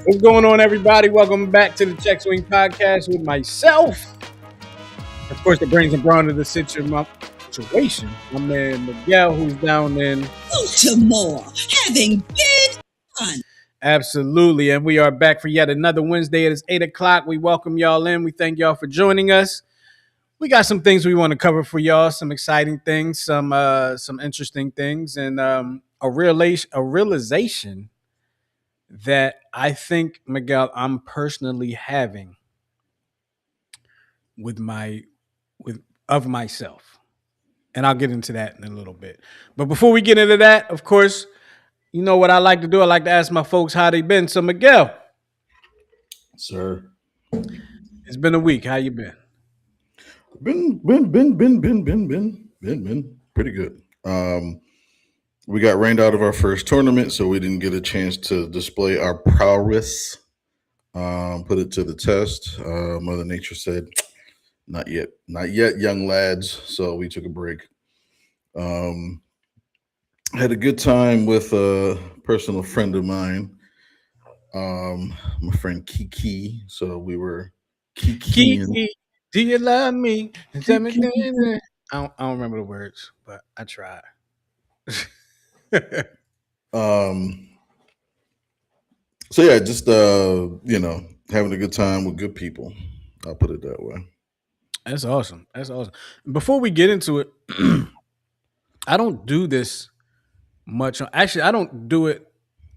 What's going on, everybody? Welcome back to the Check Swing Podcast with myself. Of course, the brains and brawn of the situation. My man Miguel, who's down in Baltimore, having good fun. absolutely, and we are back for yet another Wednesday. It is 8 o'clock. We welcome y'all in. We thank y'all for joining us. We got some things we want to cover for y'all. Some exciting things, some interesting things, and a realization that I think Miguel I'm personally having with my with of myself. And I'll get into that in a little bit. But before we get into that, of course, you know what I like to do? I like to ask my folks how they been. So Miguel, Sir. it's been a week. How you been? Been pretty good. We got rained out of our first tournament, so we didn't get a chance to display our prowess, put it to the test. Mother Nature said, not yet, young lads. So we took a break. Um, had a good time with a personal friend of mine, my friend Kiki. So we were kikiing. Kiki, do you love me? Kiki. I don't remember the words, but I tried. Um, so yeah, just having a good time with good people. I'll put it that way. That's awesome. That's awesome. Before we get into it, I don't do this much. Actually, I don't do it.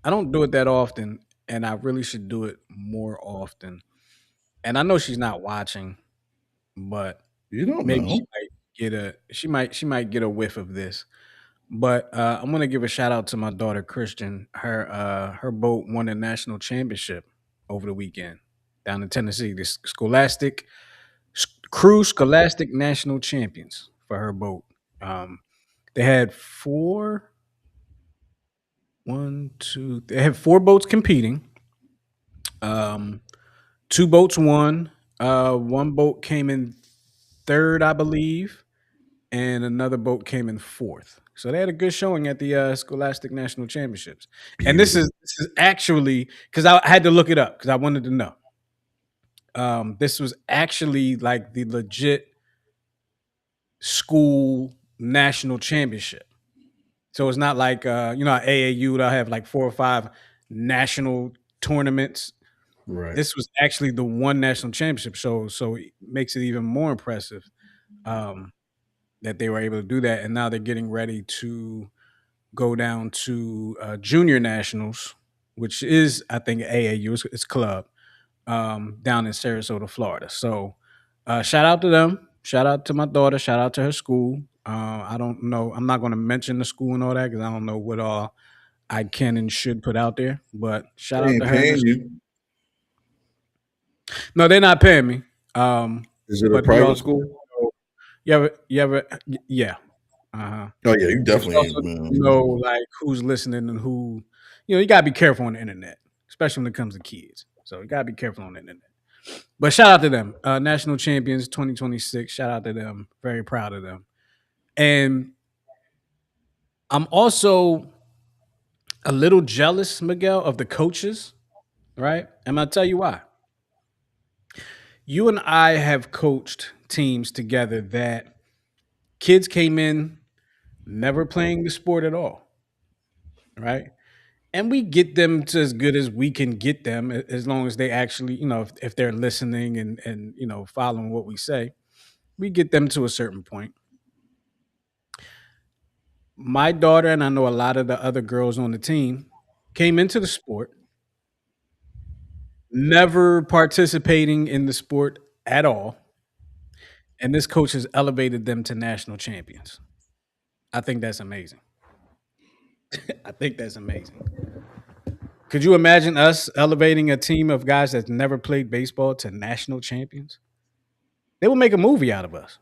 I don't do it that often, and I really should do it more often. And I know she's not watching, but You don't maybe know. she might get a whiff of this. But I'm gonna give a shout out to my daughter Christian. Her boat won a national championship over the weekend down in Tennessee. The Scholastic National Champions for her boat. They had they had four boats competing. Um, two boats won. One boat came in third, I believe, and another boat came in fourth. So they had a good showing at the Scholastic National Championships. And Beautiful. this is actually because I had to look it up because I wanted to know. This was actually like the legit school national championship. So it's not like at AAU they'll have like four or five national tournaments. Right. This was actually the one national championship. So it makes it even more impressive. Um, that they were able to do that, and now they're getting ready to go down to junior nationals, which is I think AAU, it's club down in Sarasota, Florida. So shout out to them, shout out to my daughter, shout out to her school. I don't know, I'm not going to mention the school and all that because I don't know what all I can and should put out there, but shout They out to ain't her and her paying school. you. No, they're not paying me. Is it a But we private also school? you ever yeah. Uh-huh. Oh yeah, you But you definitely also ain't. know like who's listening and who, you gotta be careful on the internet, especially when it comes to kids. So you gotta be careful on the internet. But shout out to them, national champions 2026. Shout out to them. Very proud of them. And I'm also a little jealous, Miguel, of the coaches. Right? And I'll tell you why. You and I have coached teams together that kids came in never playing the sport at all. Right? And we get them to as good as we can get them as long as they actually, if they're listening and following what we say, we get them to a certain point. My daughter and I know a lot of the other girls on the team came into the sport never participating in the sport at all, and this coach has elevated them to national champions. I think that's amazing. I think that's amazing. Could you imagine us elevating a team of guys that's never played baseball to national champions? They would make a movie out of us.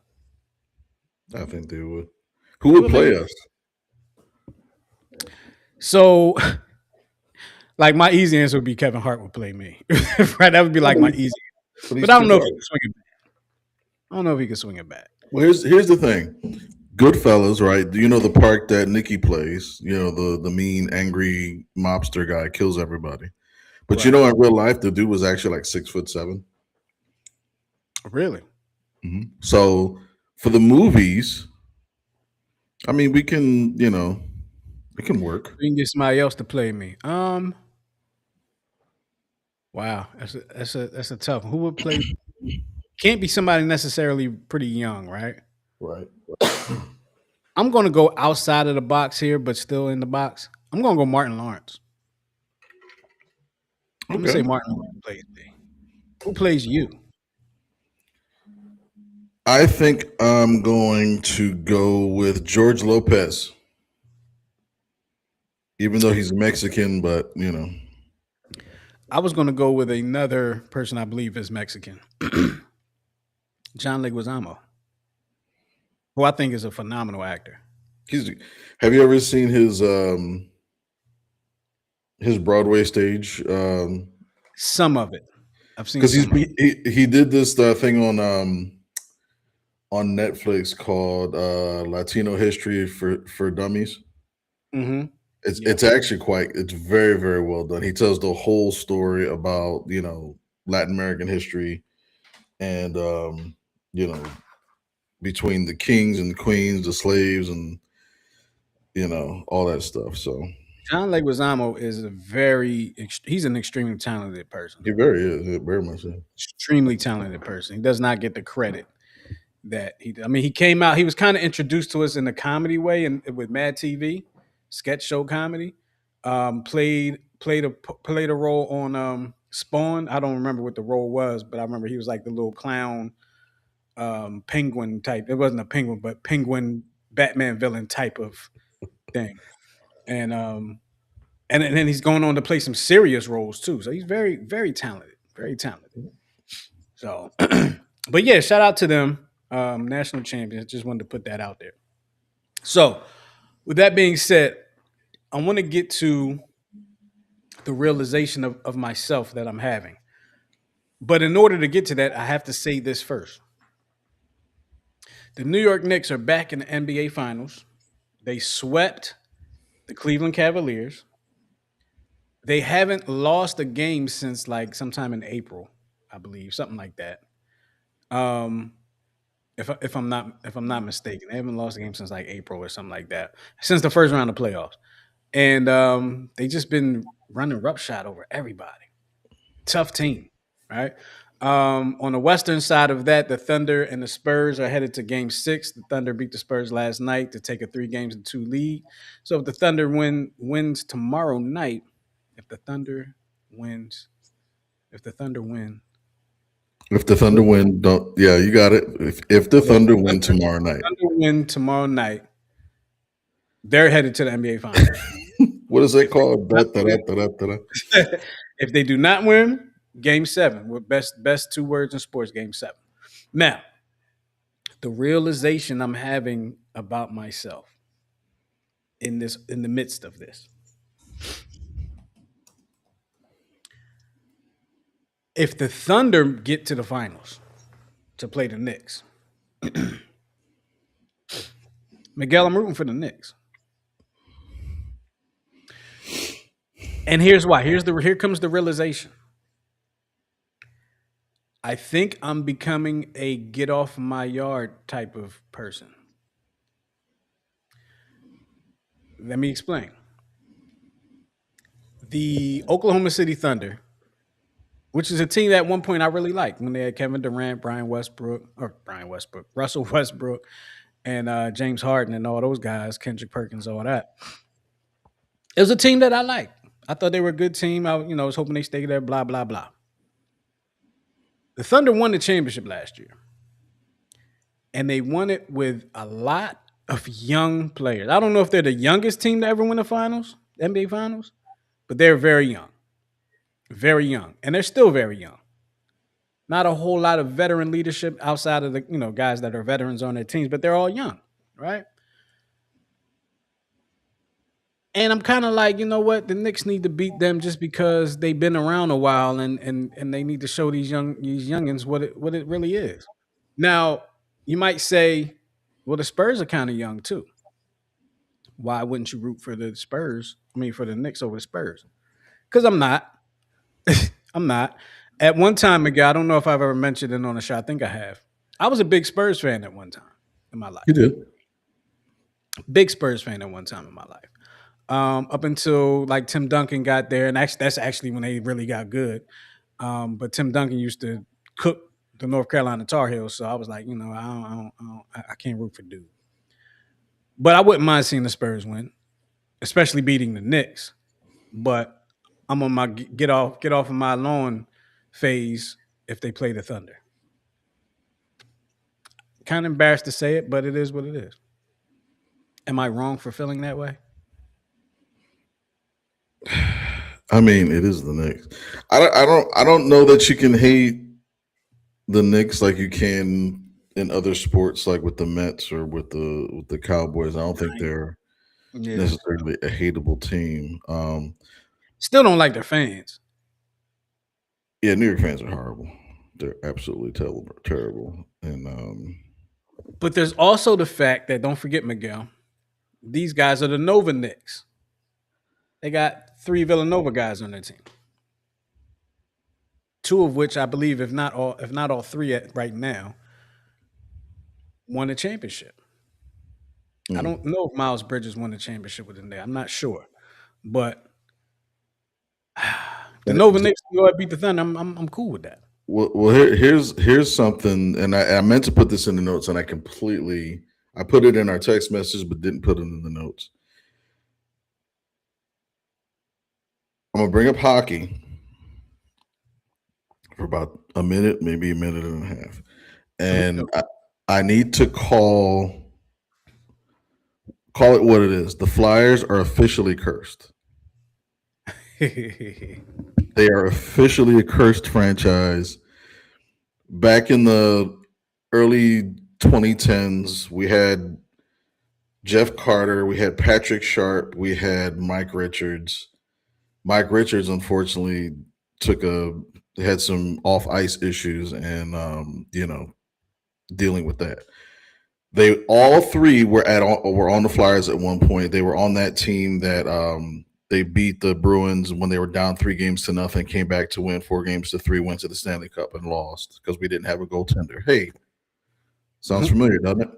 I think they would. Who They would would make play a us? so like my easy answer would be Kevin Hart would play me. Right? That would be like my easy. But he's But I don't too know if he dark. can swing it back. I don't know if he can swing it back. Well, here's the thing. Goodfellas, right? Do you know the part that Nikki plays? You know the mean, angry mobster guy kills everybody. But you Right. know, in real life, the dude was actually like 6'7". Really? So for the movies, I mean, we can, it can work. We can get somebody else to play me. Wow, that's a tough one. Who would play? Can't be somebody necessarily pretty young, right? Right. I'm gonna go outside of the box here, but still in the box. I'm gonna go Martin Lawrence. I'm gonna say Okay. Martin Lawrence plays me. Who plays you? I think I'm going to go with George Lopez, even though he's Mexican, but I was gonna go with another person I believe is Mexican, John Leguizamo, who I think is a phenomenal actor. he's. Have you ever seen his Broadway stage? Some of it, I've seen Because some of it. he did this thing on Netflix called Latino History for Dummies. Mm-hmm. Yep. It's actually it's very very well done. He tells the whole story about Latin American history and you know between the kings and the queens, the slaves, and all that stuff. So John Leguizamo is he's an extremely talented person. he very is very much so. Extremely talented person. He does not get the credit that he. I mean, he came out. He was kind of introduced to us in the comedy way, and with Mad TV, sketch show comedy. Played a role on Spawn. I don't remember what the role was, but I remember he was like the little clown penguin type. It wasn't a penguin, but penguin Batman villain type of thing. And and then he's going on to play some serious roles too. So he's very very talented, very talented. So, but yeah, shout out to them, national champions. Just wanted to put that out there. So, with that being said, I want to get to the realization of myself that I'm having. But in order to get to that, I have to say this first. The New York Knicks are back in the NBA Finals. They swept the Cleveland Cavaliers. They haven't lost a game since like sometime in April, I believe, something like that. Um, if I'm not mistaken, they haven't lost a game since like April or something like that, since the first round of playoffs, and they just been running roughshod over everybody. Tough team, right? On the western side of that, the Thunder and the Spurs are headed to Game Six. The Thunder beat the Spurs last night to take a 3 games to 2 lead. So if the Thunder wins tomorrow night, if the Thunder wins, if the Thunder win, If the Thunder win, don't yeah, you got it. If the yeah, Thunder win tomorrow night, Thunder win tomorrow night, they're headed to the NBA Finals. what is that If they called? do Da, da, da, da, da, da, da. not win, if they do not win, Game Seven, with best two words in sports, Game Seven. Now, the realization I'm having about myself in the midst of this, if the Thunder get to the finals to play the Knicks, Miguel, I'm rooting for the Knicks, and here's why. Here comes the realization. I think I'm becoming a get off my yard type of person. Let me explain. The Oklahoma City Thunder, which is a team that at one point I really liked when they had Kevin Durant, Russell Westbrook, and James Harden and all those guys, Kendrick Perkins, all that. It was a team that I liked. I thought they were a good team. I was hoping they stay there. Blah blah blah. The Thunder won the championship last year, and they won it with a lot of young players. I don't know if they're the youngest team to ever win the finals, NBA Finals, but they're very young, and they're still very young. Not a whole lot of veteran leadership outside of the guys that are veterans on their teams, but they're all young, right? And I'm kind of like, you know what? The Knicks need to beat them just because they've been around a while, and they need to show these youngins what it really is. Now, you might say, well, the Spurs are kind of young too. Why wouldn't you root for the Spurs? I mean, for the Knicks over the Spurs? Because I'm not. I'm not. At one time, Miguel, I don't know if I've ever mentioned it on a show. I think I have. I was a big Spurs fan at one time in my life. You did. Big Spurs fan at one time in my life. Up until like Tim Duncan got there, and that's actually when they really got good. But Tim Duncan used to cook the North Carolina Tar Heels, so I was like, I can't root for dude. But I wouldn't mind seeing the Spurs win, especially beating the Knicks. But I'm on my get off of my lawn phase if they play the Thunder. Kind of embarrassed to say it, but it is what it is. Am I wrong for feeling that way? I mean, it is the Knicks. I don't know that you can hate the Knicks like you can in other sports, like with the Mets or with the Cowboys. I don't think they're Yeah. necessarily a hateable team. Still don't like their fans. Yeah, New York fans are horrible. They're absolutely terrible, terrible. And But there's also the fact that don't forget, Miguel, these guys are the Nova Knicks. They got three Villanova guys on their team. Two of which I believe, if not all three right now, won a championship. I mm. don't know if Miles Bridges won the championship within there. I'm not sure. But the And Nova Knicks go ahead beat the Thunder. I'm cool with that. here's something, and I meant to put this in the notes, and I put it in our text message, but didn't put it in the notes. I'm gonna bring up hockey for about a minute, maybe a minute and a half, and I need to call it what it is. The Flyers are officially cursed. They are officially a cursed franchise. Back in the early 2010s, we had Jeff Carter, we had Patrick Sharp, we had Mike Richards. Mike Richards, unfortunately, took a had some off ice issues, and dealing with that. They all three were on the Flyers at one point. They were on that team that they beat the Bruins when they were down 3 games to nothing, came back to win 4 games to 3, went to the Stanley Cup and lost because we didn't have a goaltender. Hey, sounds familiar, doesn't it?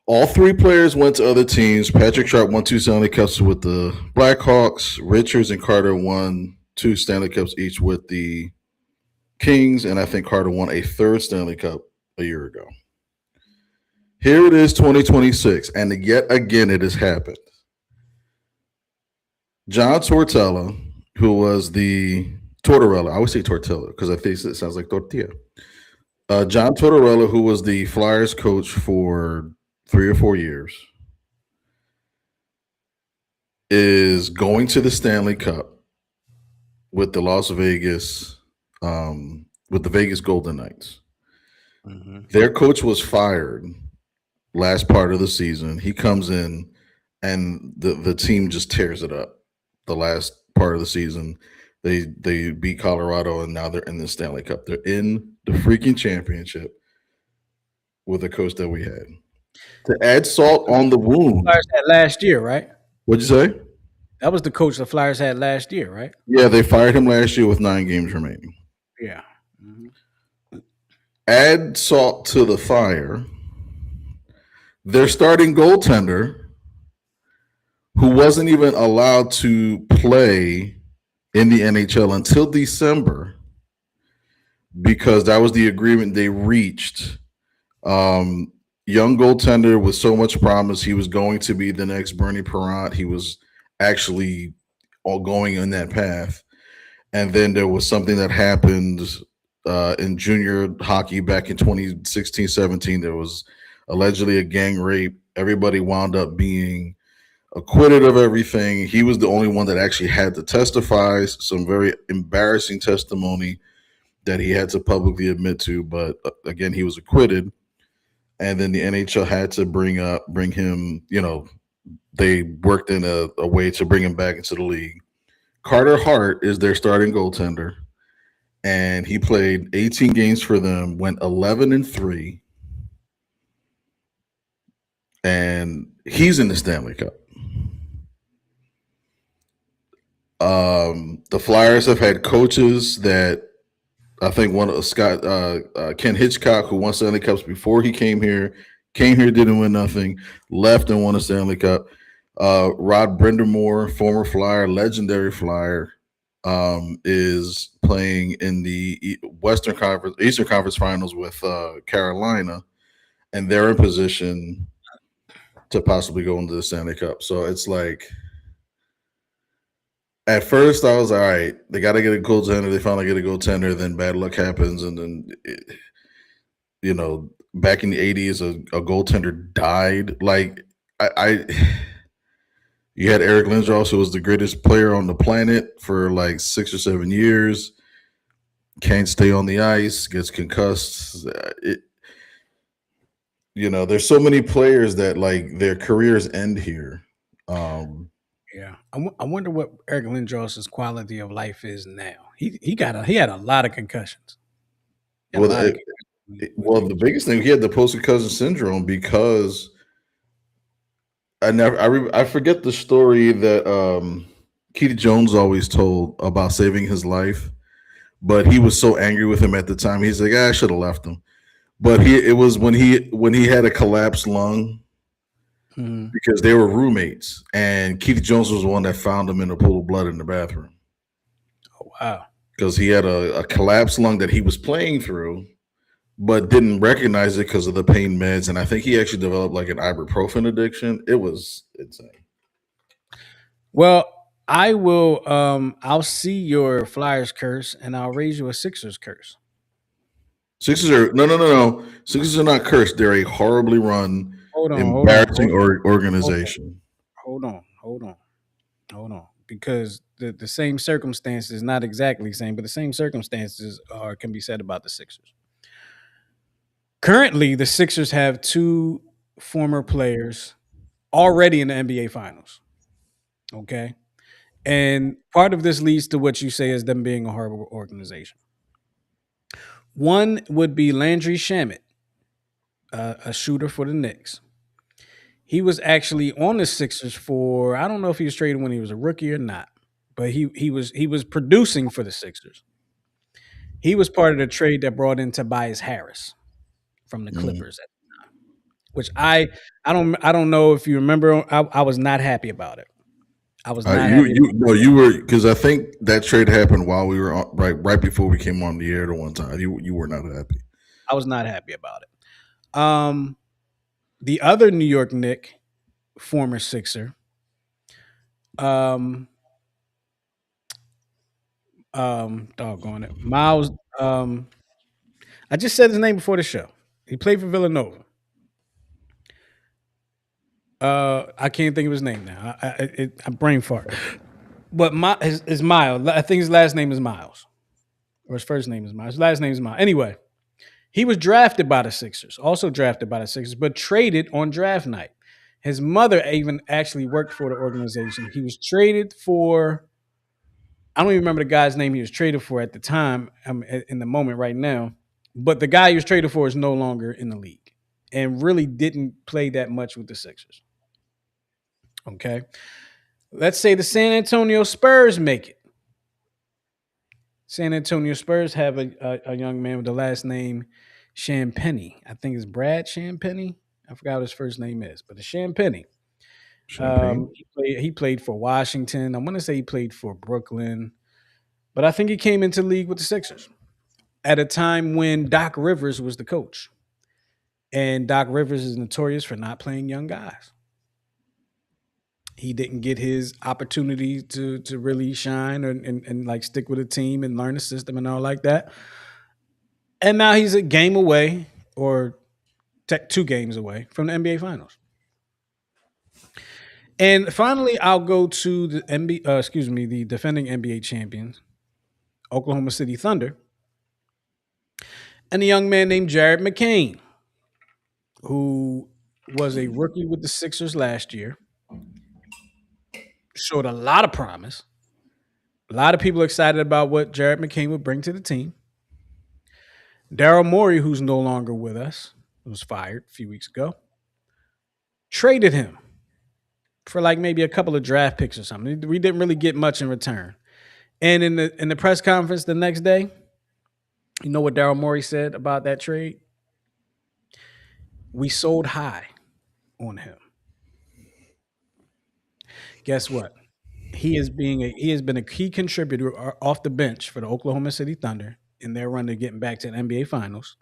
All three players went to other teams. Patrick Sharp won 2 Stanley Cups with the Blackhawks. Richards and Carter won 2 Stanley Cups each with the Kings, and I think Carter won a third Stanley Cup a year ago. Here it is, 2026, and yet again it has happened. John Tortorella, who was the Tortorella, I always say tortilla because I think it sounds like tortilla. John Tortorella, who was the Flyers coach for 3 or 4 years, is going to the Stanley Cup with the with the Vegas Golden Knights. Their coach was fired last part of the season. He comes in and the team just tears it up. The last part of the season, they beat Colorado and now they're in the Stanley Cup. They're in the freaking championship with the coach that we had. To add salt on the wound, Flyers had last year, right? what'd you say? That was the coach the Flyers had last year, right? Yeah, they fired him last year with 9 games remaining. Yeah. Mhm. Add salt to the fire. Their starting goaltender, who wasn't even allowed to play in the NHL until December, because that was the agreement they reached. Young goaltender with so much promise. He was going to be the next Bernie Parent. He was actually all going in that path. And then there was something that happened in junior hockey back in 2016-17. There was allegedly a gang rape. Everybody wound up being acquitted of everything. He was the only one that actually had to testify. Some very embarrassing testimony that he had to publicly admit to, but again, he was acquitted. And then the NHL had to bring him. They worked in a way to bring him back into the league. Carter Hart is their starting goaltender, and he played 18 games for them, went 11-3, and he's in the Stanley Cup. The Flyers have had coaches that I think one of Scott Ken Hitchcock, who won Stanley Cups before he came here, didn't win nothing, left and won a Stanley Cup. Rod Brindamore, former Flyer, legendary Flyer, is playing in the Eastern Conference Finals with Carolina, and they're in position to possibly go into the Stanley Cup. So it's like, at first I was all right. They got to get a goaltender. They finally get a goaltender. Then bad luck happens, and then back in the '80s, a goaltender died. Like I you had Eric Lindros, who was the greatest player on the planet for like 6 or 7 years. Can't stay on the ice, gets concussed. There's so many players that like their careers end here. Um, Yeah, I wonder what Eric Lindros's quality of life is now. He had a lot of concussions. He had a well, lot of it, concussions with well, the the biggest thing, he had the post cousin syndrome because I forget the story that Keith Jones always told about saving his life, but he was so angry with him at the time. He's like, I should have left him. But it was when he had a collapsed lung Mhm. because they were roommates, and Keith Jones was the one that found him in a pool of blood in the bathroom Oh wow. because he had a collapsed lung that he was playing through, but didn't recognize it because of the pain meds. And I think he actually developed like an ibuprofen addiction. It was insane. Well, I'll see your Flyers curse and I'll raise you a Sixers curse. Sixers are no. Sixers are not cursed. They're a horribly run, Hold on, hold on, embarrassing hold on, organization. hold on, hold on, hold on. Because the same circumstances, not exactly the same, but the same circumstances can be said about the Sixers. Currently, the Sixers have two former players already in the NBA Finals. Okay. And part of this leads to what you say is them being a horrible organization. One would be Landry Shamet, a shooter for the Knicks. He was actually on the Sixers for, I don't know if he was traded when he was a rookie or not, but he was producing for the Sixers. He was part of the trade that brought in Tobias Harris from the Mm. Clippers, which I don't know if you remember. I was not happy about it. I was not You happy. you no you were because I think that trade happened while we were right before we came on the air the one time. You were not happy. I was not happy about it. The other New York Knick, former Sixer, um, doggone it, Miles. I just said his name before the show. He played for Villanova. I can't think of his name now. I'm brain fart. But his Miles. I think his last name is Miles, or his first name is Miles. His last name is Miles. Anyway, he was drafted by the Sixers, also drafted by the Sixers, but traded on draft night. His mother even actually worked for the organization. He was traded for, I don't even remember the guy's name he was traded for at the time, in the moment right now. But the guy he was traded for is no longer in the league and really didn't play that much with the Sixers. Okay. Let's say the San Antonio Spurs make it. San Antonio Spurs have a young man with the last name Champagny. I think it's Brad Champagny. I forgot what his first name is, but it's Champagny. Champagne. He played for Washington. I want to say he played for Brooklyn, but I think he came into the league with the Sixers at a time when Doc Rivers was the coach. And Doc Rivers is notorious for not playing young guys. He didn't get his opportunity to really shine and like stick with a team and learn the system and all like that. And now he's a game away or 2 games away from the NBA Finals. And finally, I'll go to the the defending NBA champions, Oklahoma City Thunder, and a young man named Jared McCain, who was a rookie with the Sixers last year, showed a lot of promise. A lot of people excited about what Jared McCain would bring to the team. Daryl Morey, who's no longer with us, was fired a few weeks ago, traded him for like maybe a couple of draft picks or something. We didn't really get much in return. And in the press conference the next day, you know what Daryl Morey said about that trade? We sold high on him. Guess what? He has been a key contributor off the bench for the Oklahoma City Thunder in their run to getting back to the NBA Finals.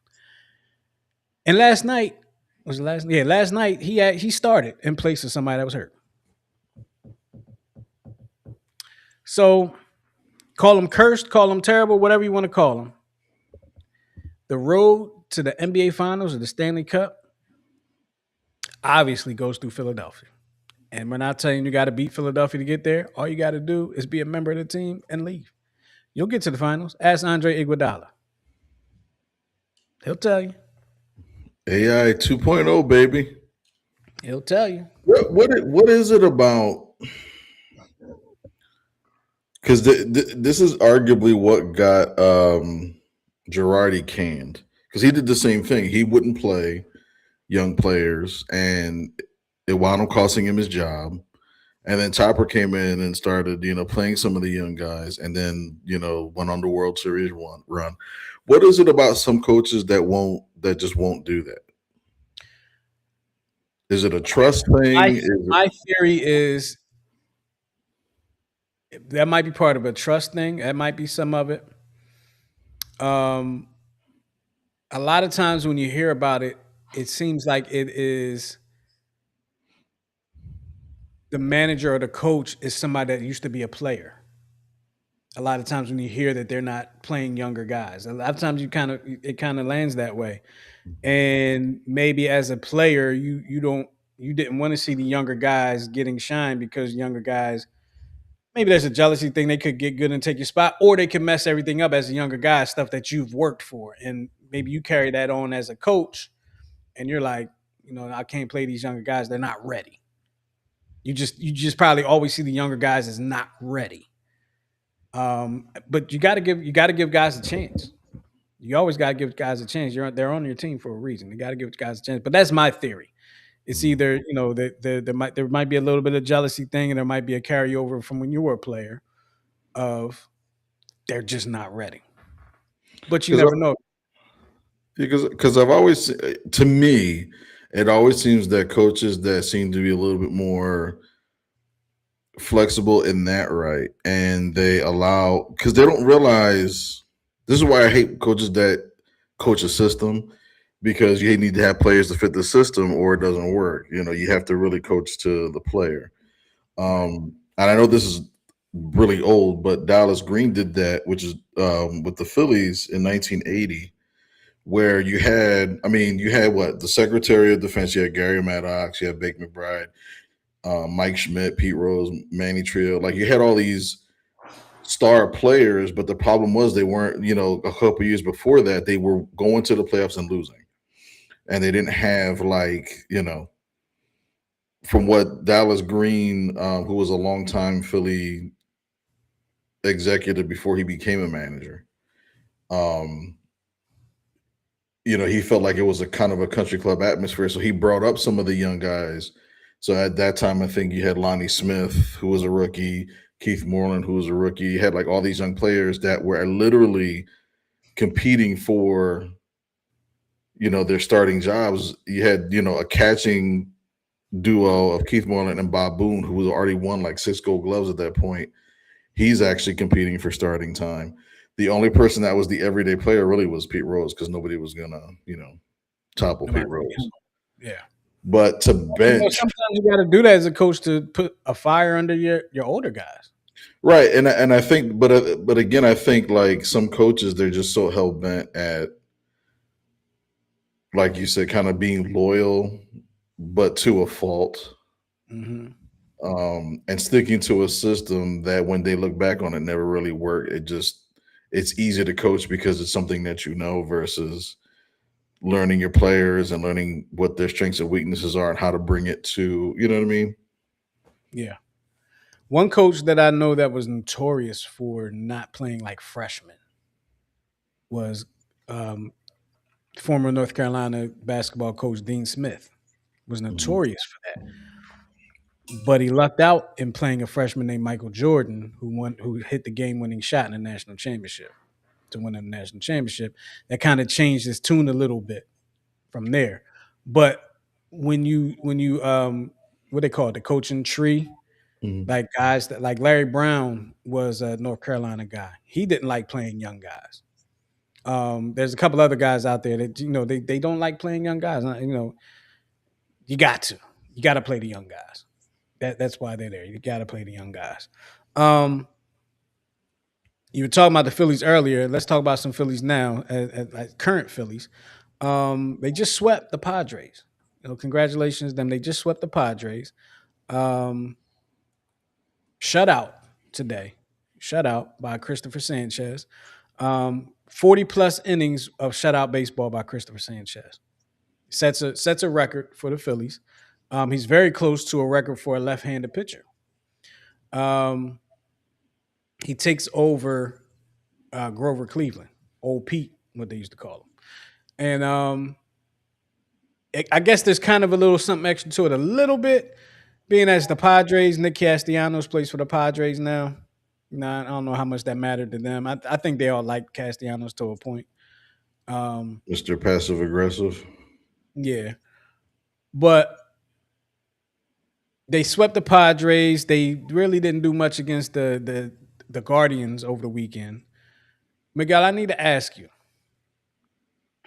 And last night was the last yeah last night he started in place of somebody that was hurt. So call him cursed, call him terrible, whatever you want to call him. The road to the NBA Finals or the Stanley Cup obviously goes through Philadelphia. And we're not telling you got to beat Philadelphia to get there. All you got to do is be a member of the team and leave. You'll get to the finals. Ask Andre Iguodala. He'll tell you. AI 2.0, baby. He'll tell you. What is it about? Because this is arguably what got Girardi canned. Because he did the same thing. He wouldn't play young players, and it wound up costing him his job. And then Topper came in and started, playing some of the young guys, and then went on the World Series run. What is it about some coaches that just won't do that? Is it a trust thing? My Is it, my theory is that might be part of a trust thing. That might be some of it. Um, a lot of times when you hear about it, it seems like it is the manager or the coach is somebody that used to be a player. A lot of times when you hear that they're not playing younger guys, a lot of times it kind of lands that way. And maybe as a player, you didn't want to see the younger guys getting shine because younger guys maybe there's a jealousy thing. They could get good and take your spot, or they can mess everything up as a younger guy, stuff that you've worked for. And maybe you carry that on as a coach, and you're like, I can't play these younger guys. They're not ready. You just probably always see the younger guys as not ready. But you got to give guys a chance. You always got to give guys a chance. They're on your team for a reason. You got to give guys a chance. But that's my theory. It's either there might be a little bit of jealousy thing, and there might be a carryover from when you were a player of they're just not ready. But you because never know. because I've always, to me, it always seems that coaches that seem to be a little bit more flexible in that, right, and they allow, because they don't realize, this is why I hate coaches that coach a system, because you need to have players to fit the system or it doesn't work. You have to really coach to the player. And I know this is really old, but Dallas Green did that, which is with the Phillies in 1980, where you had what, the Secretary of Defense, you had Gary Maddox, you had Bake McBride, Mike Schmidt, Pete Rose, Manny Trio. Like, you had all these star players, but the problem was they weren't. A couple years before that, they were going to the playoffs and losing, and they didn't have, like, from what Dallas Green, who was a longtime Philly executive before he became a manager, um, he felt like it was a kind of a country club atmosphere. So he brought up some of the young guys. So at that time, I think you had Lonnie Smith, who was a rookie, Keith Moreland, who was a rookie. You had like all these young players that were literally competing for, their starting jobs. You had, a catching duo of Keith Moreland and Bob Boone, who was already won like 6 Gold Gloves at that point. He's actually competing for starting time. The only person that was the everyday player really was Pete Rose, because nobody was gonna, topple No Pete matter Rose. yeah. But to bench, Sometimes you got to do that as a coach to put a fire under your older guys. right? And I think, but again, I think like some coaches, they're just so hell bent at, like you said, kind of being loyal, but to a fault, Hmm. and sticking to a system that when they look back on it never really worked. It's easier to coach because it's something that versus learning your players and learning what their strengths and weaknesses are and how to bring it to, you know what I mean? Yeah. One coach that I know that was notorious for not playing like freshmen was um, former North Carolina basketball coach Dean Smith was Mhm. notorious for that. but he lucked out in playing a freshman named Michael Jordan, who hit the game-winning shot in the national championship to win the national championship. That kind of changed his tune a little bit from there. But when you what they call it, the coaching tree, Mhm. like guys that like Larry Brown was a North Carolina guy. He didn't like playing young guys. There's a couple other guys out there that they don't like playing young guys. You got to you got to play the young guys. That's why they're there. You got to play the young guys. Um, you were talking about the Phillies earlier. Let's talk about some Phillies now. Like current Phillies, they just swept the Padres. Congratulations to them. They just swept the Padres. Um, Shutout today. Shutout by Christopher Sanchez. 40 plus innings of shutout baseball by Christopher Sanchez. Sets a record for the Phillies. He's very close to a record for a left-handed pitcher. Um, he takes over Grover Cleveland, old Pete, what they used to call him. And I guess there's kind of a little something extra to it, a little bit, being as the Padres. Nick Castellanos plays for the Padres now. I don't know how much that mattered to them. I think they all like Castellanos to a point. Um, Mr. Passive Aggressive. yeah, but they swept the Padres. They really didn't do much against the Guardians over the weekend. Miguel, I need to ask you.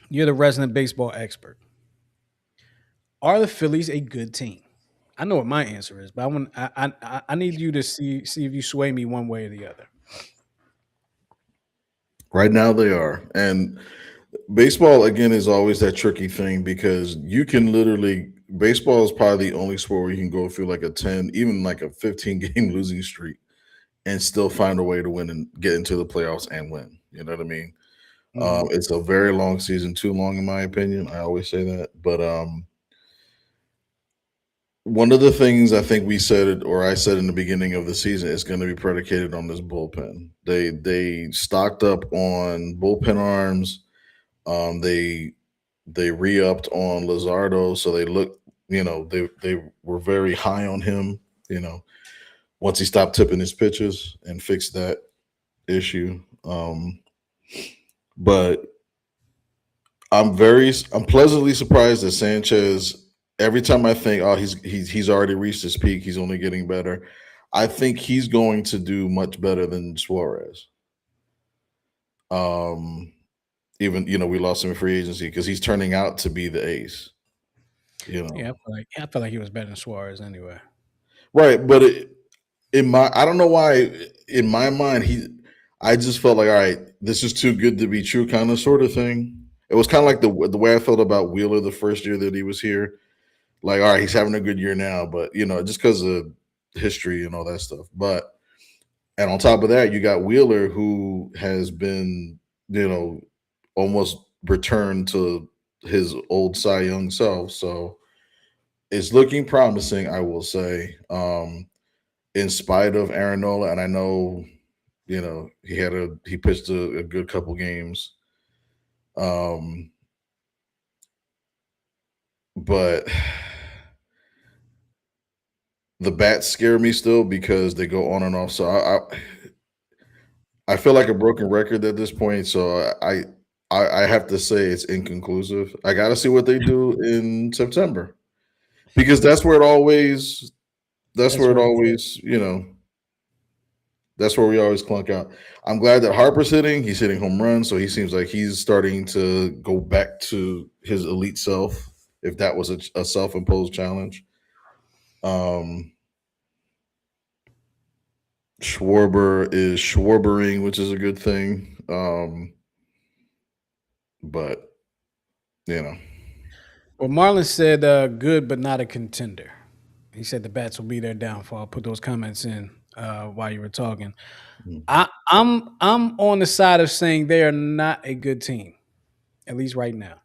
You're the resident baseball expert. Are the Phillies a good team? I know what my answer is, but I need you to see if you sway me one way or the other. Right now they are. And baseball again is always that tricky thing because you can literally baseball is probably the only sport where you can go through like a 10, even like a 15 game losing streak and still find a way to win and get into the playoffs and win. You know what I mean? Hmm. It's a very long season, too long in my opinion. I always say that. But one of the things I think we said, or I said in the beginning of the season, is going to be predicated on this bullpen. They stocked up on bullpen arms. They re-upped on Lazardo, so they look, they were very high on him. You know, once he stopped tipping his pitches and fixed that issue. But I'm pleasantly surprised that Sanchez. Every time I think, oh, he's already reached his peak, he's only getting better. I think he's going to do much better than Suarez. Um, Even we lost him in free agency because he's turning out to be the ace. You Yeah, know, I feel like he was better than Suarez anyway. right? But I don't know why in my mind I just felt like, all right, this is too good to be true, kind of sort of thing. It was kind of like the way I felt about Wheeler the first year that he was here. Like, all right, he's having a good year now, but just because of history and all that stuff. But and on top of that, you got Wheeler who has been, almost returned to his old Cy Young self. So it's looking promising, I will say. In spite of Aaron Nola, and I know, he pitched a good couple games. Um, but the bats scare me still because they go on and off. So I feel like a broken record at this point. So I have to say it's inconclusive. I got to see what they do in September because that's That's where it where it's at. always that's where we always clunk out. I'm glad that Harper's hitting. He's hitting home runs, so he seems like he's starting to go back to his elite self. If that was a self-imposed challenge, um, Schwarber is Schwarbering, which is a good thing. But you know, Well, Marlon said good, but not a contender. He said the bats will be their downfall. I'll put those comments in while you were talking. mm, I'm on the side of saying they are not a good team, at least right now.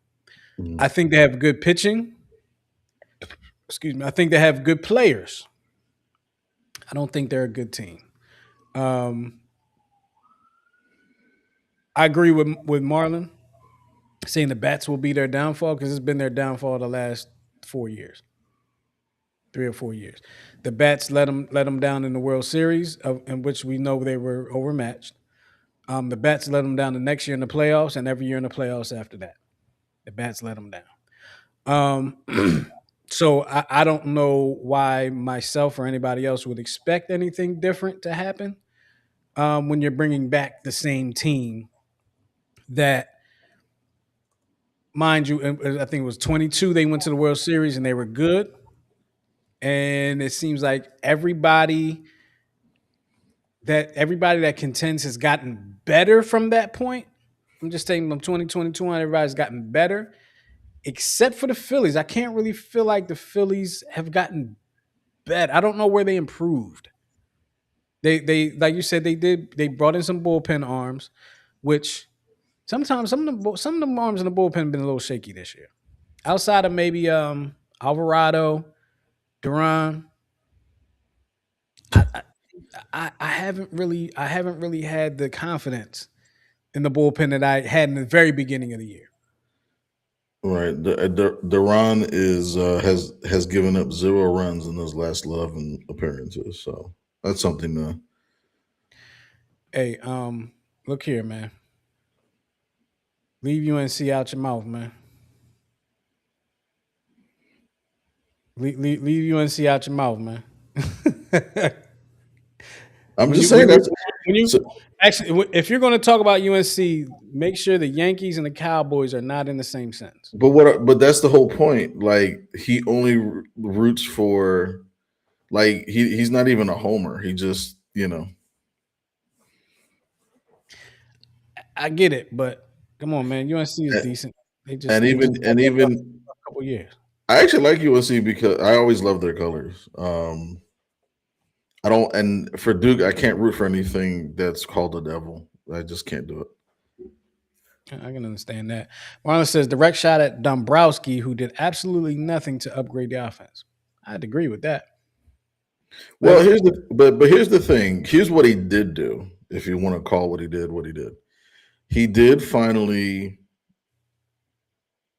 mm, I think they have good pitching. Excuse me. I think they have good players. I don't think they're a good team. Um, I agree with Marlon saying the bats will be their downfall because it's been their downfall the last 4 years. 3 or 4 years. The Bats let them down in the World Series, in which we know they were overmatched. The Bats let them down the next year in the playoffs, and every year in the playoffs after that, the Bats let them down. So I don't know why myself or anybody else would expect anything different to happen when you're bringing back the same team that, mind you, I think it was 22. They went to the World Series and they were good, and it seems like everybody that contends has gotten better from that point. I'm just taking them 2022 on. Everybody's gotten better, except for the Phillies. I can't really feel like the Phillies have gotten better. I don't know where they improved. They like you said, they brought in some bullpen arms, which sometimes some of the arms in the bullpen have been a little shaky this year. Outside of maybe Alvarado, Duran, I, I I haven't really had the confidence in the bullpen that I had in the very beginning of the year. Right. Duran is has given up 0 runs in his last 11 appearances. So that's something to. Hey, look here, man. Leave UNC out your mouth, man. Leave UNC out your mouth, man. I'm when just you saying when you that's. when you So, actually, if you're going to talk about UNC, make sure the Yankees and the Cowboys are not in the same sentence. but what? But that's the whole point. Like he only roots for. Like he's not even a homer. He just I get it, but come on, man. UNC is and, decent. They just and they just even got and that rough, even rough couple years. I actually like USC because I always love their colors. I don't, and for Duke, I can't root for anything that's called the devil. I just can't do it. I can understand that. Marlon says direct shot at Dombrowski, who did absolutely nothing to upgrade the offense. I'd agree with that. Well, But but here's the thing. Here's what he did do. If you want to call what he did, he did finally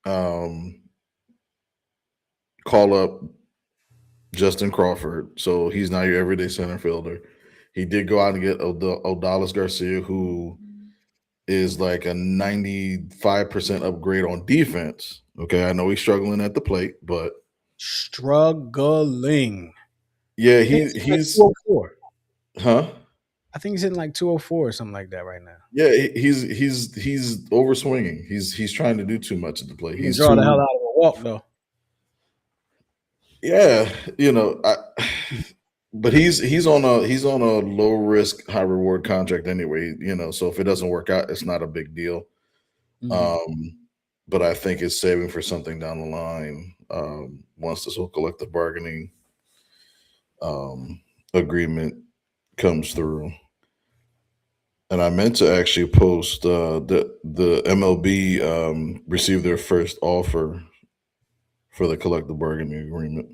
um, call up Justin Crawford, so he's not your everyday center fielder. He did go out and get Odalis Garcia, who is like a 95% upgrade on defense. Okay, I know he's struggling at the plate, but struggling. yeah, I think he he's hitting like he's 204. huh? I think he's hitting like 204 or something like that right now. Yeah, he's over swinging. He's trying to do too much at the plate. He can He's draw the hell too out of a walk though. yeah, you know. But he's on a low risk, high reward contract anyway. So if it doesn't work out, it's not a big deal. Mhm. Um, but I think it's saving for something down the line once this whole collective bargaining um, agreement comes through. And I meant to actually post the MLB received their first offer for the collective bargaining agreement.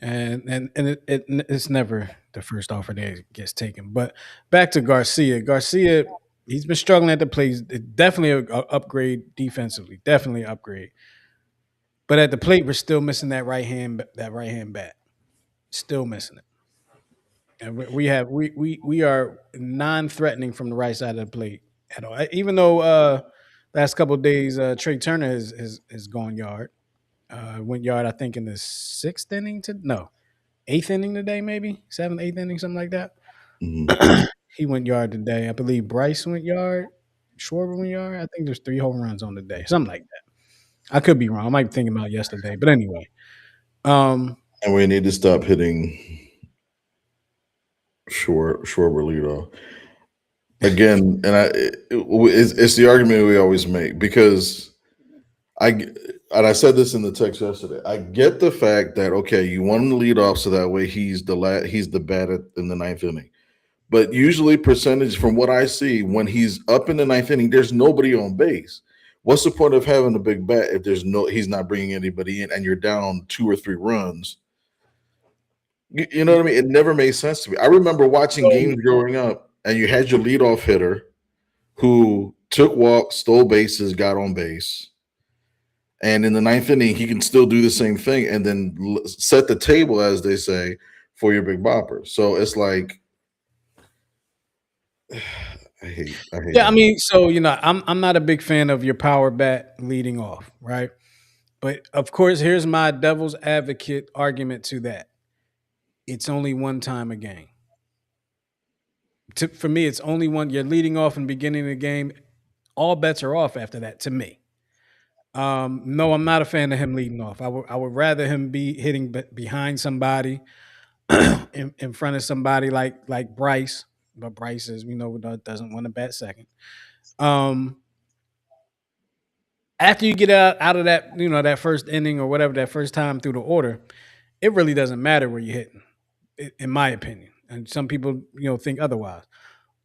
And it's never the first offer that gets taken. But back to Garcia. Garcia, he's been struggling at the plate. Definitely a upgrade defensively. Definitely an upgrade. But at the plate, we're still missing that right hand bat. Still missing it. And we are non-threatening from the right side of the plate at all. Even though last couple of days Trey Turner has gone yard. Went yard, I think, in the sixth inning to no eighth inning today, maybe seventh, eighth inning, something like that. Mhm. He went yard today. I believe Bryce went yard. Schwarber went yard. I think there's 3 home runs on the day, something like that. I could be wrong. I might be thinking about yesterday, but anyway. Um, And we need to stop hitting Schwarber leadoff again. And it's the argument we always make because and I said this in the text yesterday. I get the fact that okay, you want him to lead off so that way he's the bat in the ninth inning. But usually, percentage from what I see, when he's up in the ninth inning, there's nobody on base. What's the point of having a big bat if he's not bringing anybody in, and you're down 2 or 3 runs? You know what I mean? It never made sense to me. I remember watching so games growing up, and you had your leadoff hitter who took walks, stole bases, got on base, And in the ninth inning, he can still do the same thing and then set the table, as they say, for your big bopper. So it's like I hate Yeah, I him. mean, so I'm not a big fan of your power bat leading off, right? But of course, here's my devil's advocate argument to that. It's only one time a game. For me, it's only one. You're leading off in the beginning of the game. All bets are off after that. To me, no, I'm not a fan of him leading off. I would rather him be hitting behind somebody, in front of somebody like Bryce. But Bryce, as we know, doesn't want to bat second. Um, After you get out of that, that first inning or whatever, that first time through the order, it really doesn't matter where you're hitting, in my opinion. And some people, think otherwise.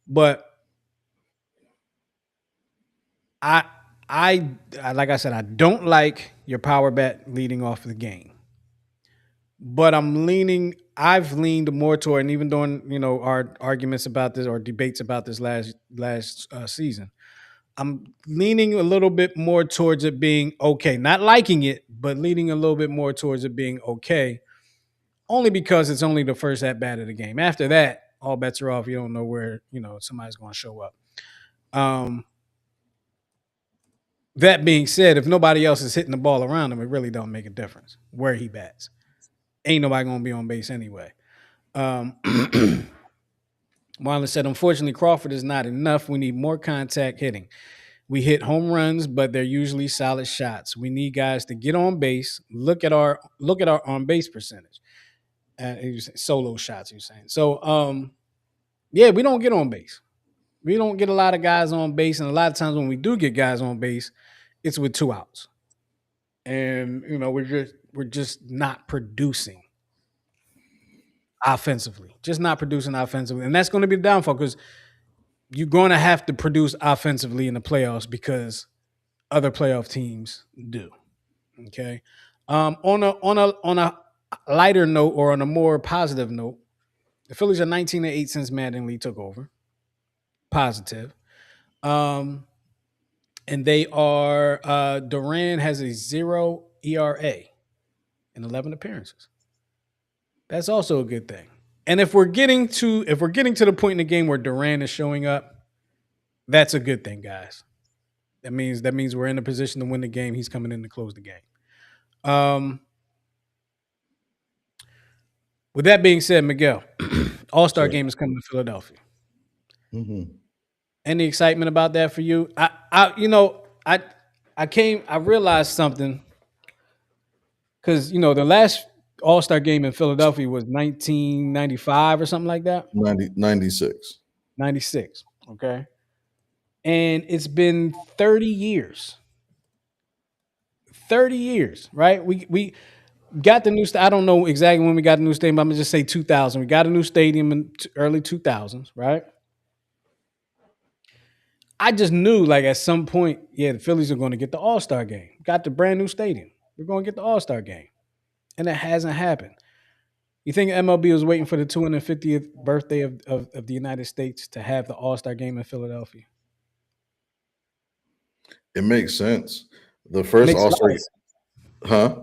But I, like I said, I don't like your power bet leading off the game. But I've leaned more toward, and even during our arguments about this or debates about this last season, I'm leaning a little bit more towards it being okay. Not liking it, but leaning a little bit more towards it being okay. Only because it's only the first at bat of the game. After that, all bets are off. You don't know where somebody's going to show up. Um, that being said, if nobody else is hitting the ball around him, it really don't make a difference where he bats. Ain't nobody going to be on base anyway. Um, Marlon said, unfortunately, Crawford is not enough. We need more contact hitting. We hit home runs, but they're usually solid shots. We need guys to get on base. Look at our on base percentage. Solo shots, you're saying. So, yeah, we don't get on base. We don't get a lot of guys on base, and a lot of times when we do get guys on base, it's with two outs, and we're just not producing offensively, just not producing offensively, and that's going to be the downfall because you're going to have to produce offensively in the playoffs because other playoff teams do. Okay. On a lighter note or on a more positive note, the Phillies are 19-8 since Mattingly took over. Positive. Um, and they are Duran has a 0 ERA in 11 appearances. That's also a good thing. And if we're getting to the point in the game where Duran is showing up, that's a good thing, guys. That means we're in a position to win the game. He's coming in to close the game. Um, with that being said, Miguel, All Star So, game is coming to Philadelphia. mhm. Any excitement about that for you? I realized something because the last All Star game in Philadelphia was 1995 or something like that. 96. 96. Okay, and it's been 30 years. 30 years, right? We got the new. I don't know exactly when we got the new stadium. But I'm gonna just say 2000. We got a new stadium in early 2000s, right? I just knew, like at some point, yeah, the Phillies are going to get the All Star game. Got the brand new stadium. We're going to get the All Star game, and it hasn't happened. You think MLB was waiting for the 250th birthday of the United States to have the All Star game in Philadelphia? It makes sense. The first Makes a All lot Star, of sense. huh?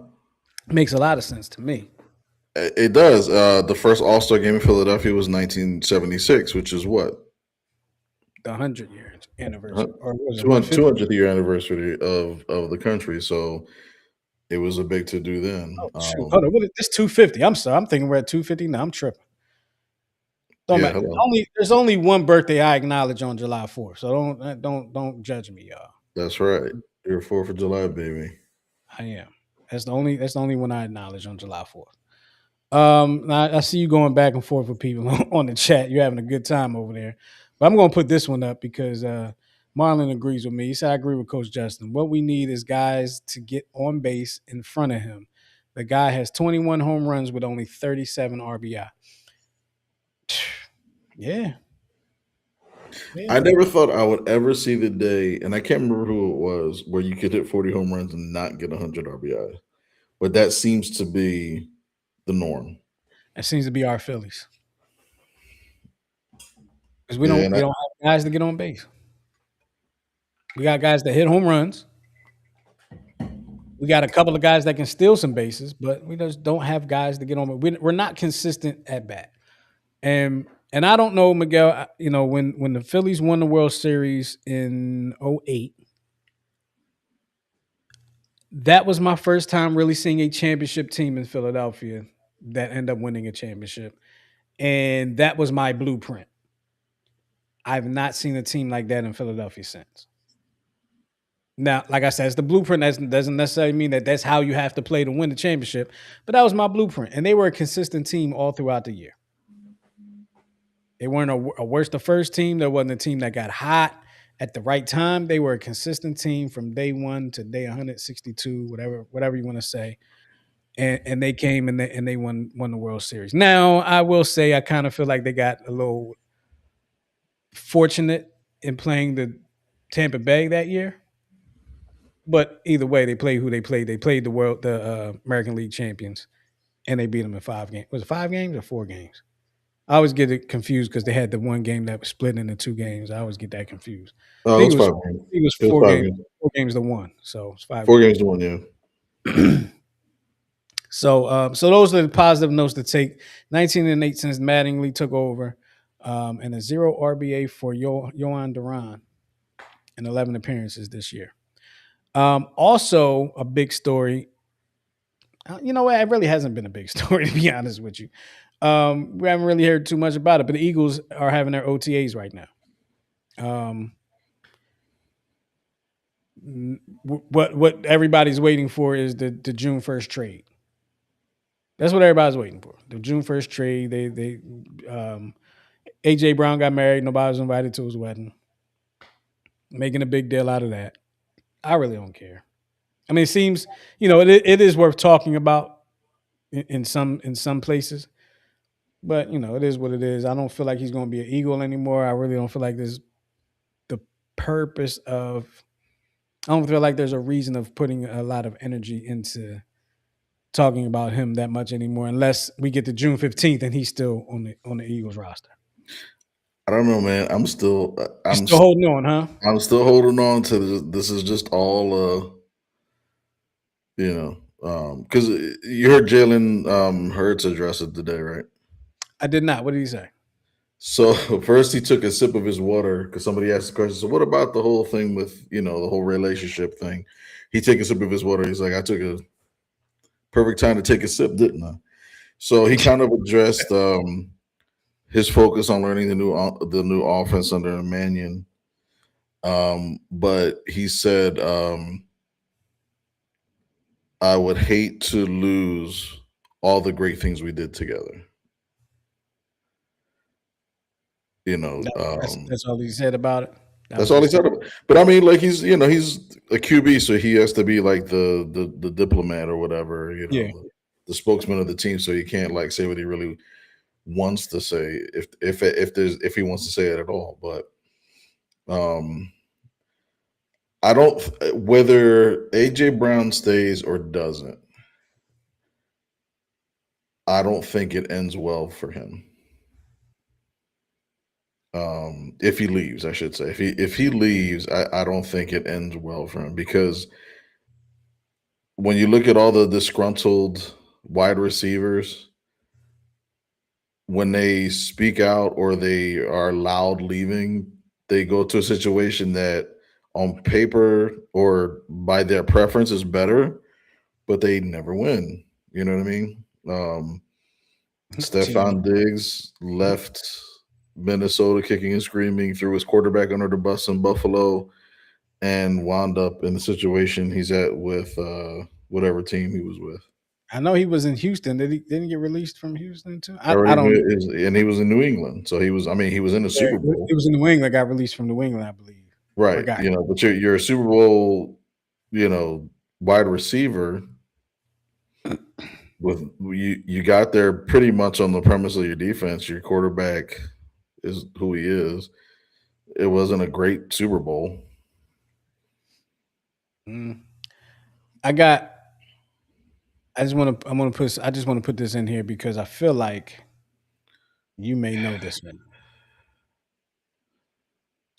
Makes a lot of sense to me. It does. The first All Star game in Philadelphia was 1976, which is what The 100 year Huh? anniversary, or was it 150? 200th year anniversary of the country. So it was a big to do then. Oh shoot! Hold on, what is this 250? I'm sorry, I'm thinking we're at 250 now. I'm tripping. Don't Yeah, matter. hello. There's only one birthday I acknowledge on July 4th, so don't judge me, y'all. That's right. Your 4th of July, baby. I am. That's the only one I acknowledge on July 4th. I see you going back and forth with people on the chat. You're having a good time over there. But I'm going to put this one up because Marlon agrees with me. He said, I agree with Coach Justin. What we need is guys to get on base in front of him. The guy has 21 home runs with only 37 RBI. Yeah. Yeah. I never thought I would ever see the day, and I can't remember who it was, where you could hit 40 home runs and not get 100 RBI. But that seems to be the norm. That seems to be our Phillies. Because we Yeah, don't and we don't have guys to get on base. We got guys that hit home runs. We got a couple of guys that can steal some bases, but we just don't have guys to get on. We're not consistent at bat. And I don't know, Miguel. When the Phillies won the World Series in '08, that was my first time really seeing a championship team in Philadelphia that ended up winning a championship, and that was my blueprint. I've not seen a team like that in Philadelphia since. Now, like I said, it's the blueprint. That doesn't necessarily mean that that's how you have to play to win the championship, but that was my blueprint, and they were a consistent team all throughout the year. They weren't a worse the first team. There wasn't a team that got hot at the right time. They were a consistent team from day one to day 162, whatever you want to say. And they came and they won the World Series. Now, I will say I kind of feel like they got a little fortunate in playing the Tampa Bay that year. But either way, they played who they played. They played the American League champions, and they beat them in 5 games. Was it 5 games or 4 games? I always get it confused because they had the one game that was split into 2 games. I always get that confused. I It think was it was 5 games. I think it was It was four 5 games, games. 4 games to one. So it's five 4 games to 1, yeah. games. So those are the positive notes to take. 19-8 since Mattingly took over, and a 0 RBA for Yohan Duran in 11 appearances this year. Also, a big story. You know what? It really hasn't been a big story, to be honest with you. We haven't really heard too much about it, but the Eagles are having their OTAs right now. Um, what everybody's waiting for is the June 1st trade. That's what everybody's waiting for. The June 1st trade. They AJ Brown got married. Nobody was invited to his wedding. Making a big deal out of that. I really don't care. I mean, it seems it is worth talking about in some places, but it is what it is. I don't feel like he's going to be an Eagle anymore. I really don't feel like there's the purpose of. I don't feel like there's a reason of putting a lot of energy into talking about him that much anymore, unless we get to June 15th and he's still on the Eagles roster. I don't know, man. You're still holding on, huh? I'm still holding on to this. Is just all because you heard Jalen Hurts address it today, right? I did not. What did he say? So first he took a sip of his water because somebody asked the question. So what about the whole thing with the whole relationship thing? He took a sip of his water. He's like, I took a perfect time to take a sip, didn't I? So he kind of addressed his focus on learning the new offense under Mannion. But he said, I would hate to lose all the great things we did together. You know, That's all he said about it. That that's was all he his said. take. But I mean, like he's a QB, so he has to be like the diplomat or whatever. Yeah. The spokesman of the team, so he can't like say what he really wants to say if he wants to say it at all. But I don't whether AJ Brown stays or doesn't. I don't think it ends well for him. If he leaves, I should say. If he leaves, I don't think it ends well for him because when you look at all the disgruntled wide receivers, when they speak out or they are loud leaving, they go to a situation that on paper or by their preference is better, but they never win. You know what I mean? Team. Stephon Diggs left Minnesota kicking and screaming, threw his quarterback under the bus in Buffalo, and wound up in the situation he's at with whatever team he was with. I know he was in Houston. Didn't he get released from Houston too? I Already don't know. and he was in New England, so he was. I mean, he was in the Super Yeah, Bowl, he was in New England. Got released from New England, I believe, or right? got. But you're a Super Bowl, wide receiver with you got there pretty much on the premise of your defense. Your quarterback is who he is. It wasn't a great Super Bowl. Mm. I got. I just want to. I'm gonna put. I just want to put this in here because I feel like you may know this one.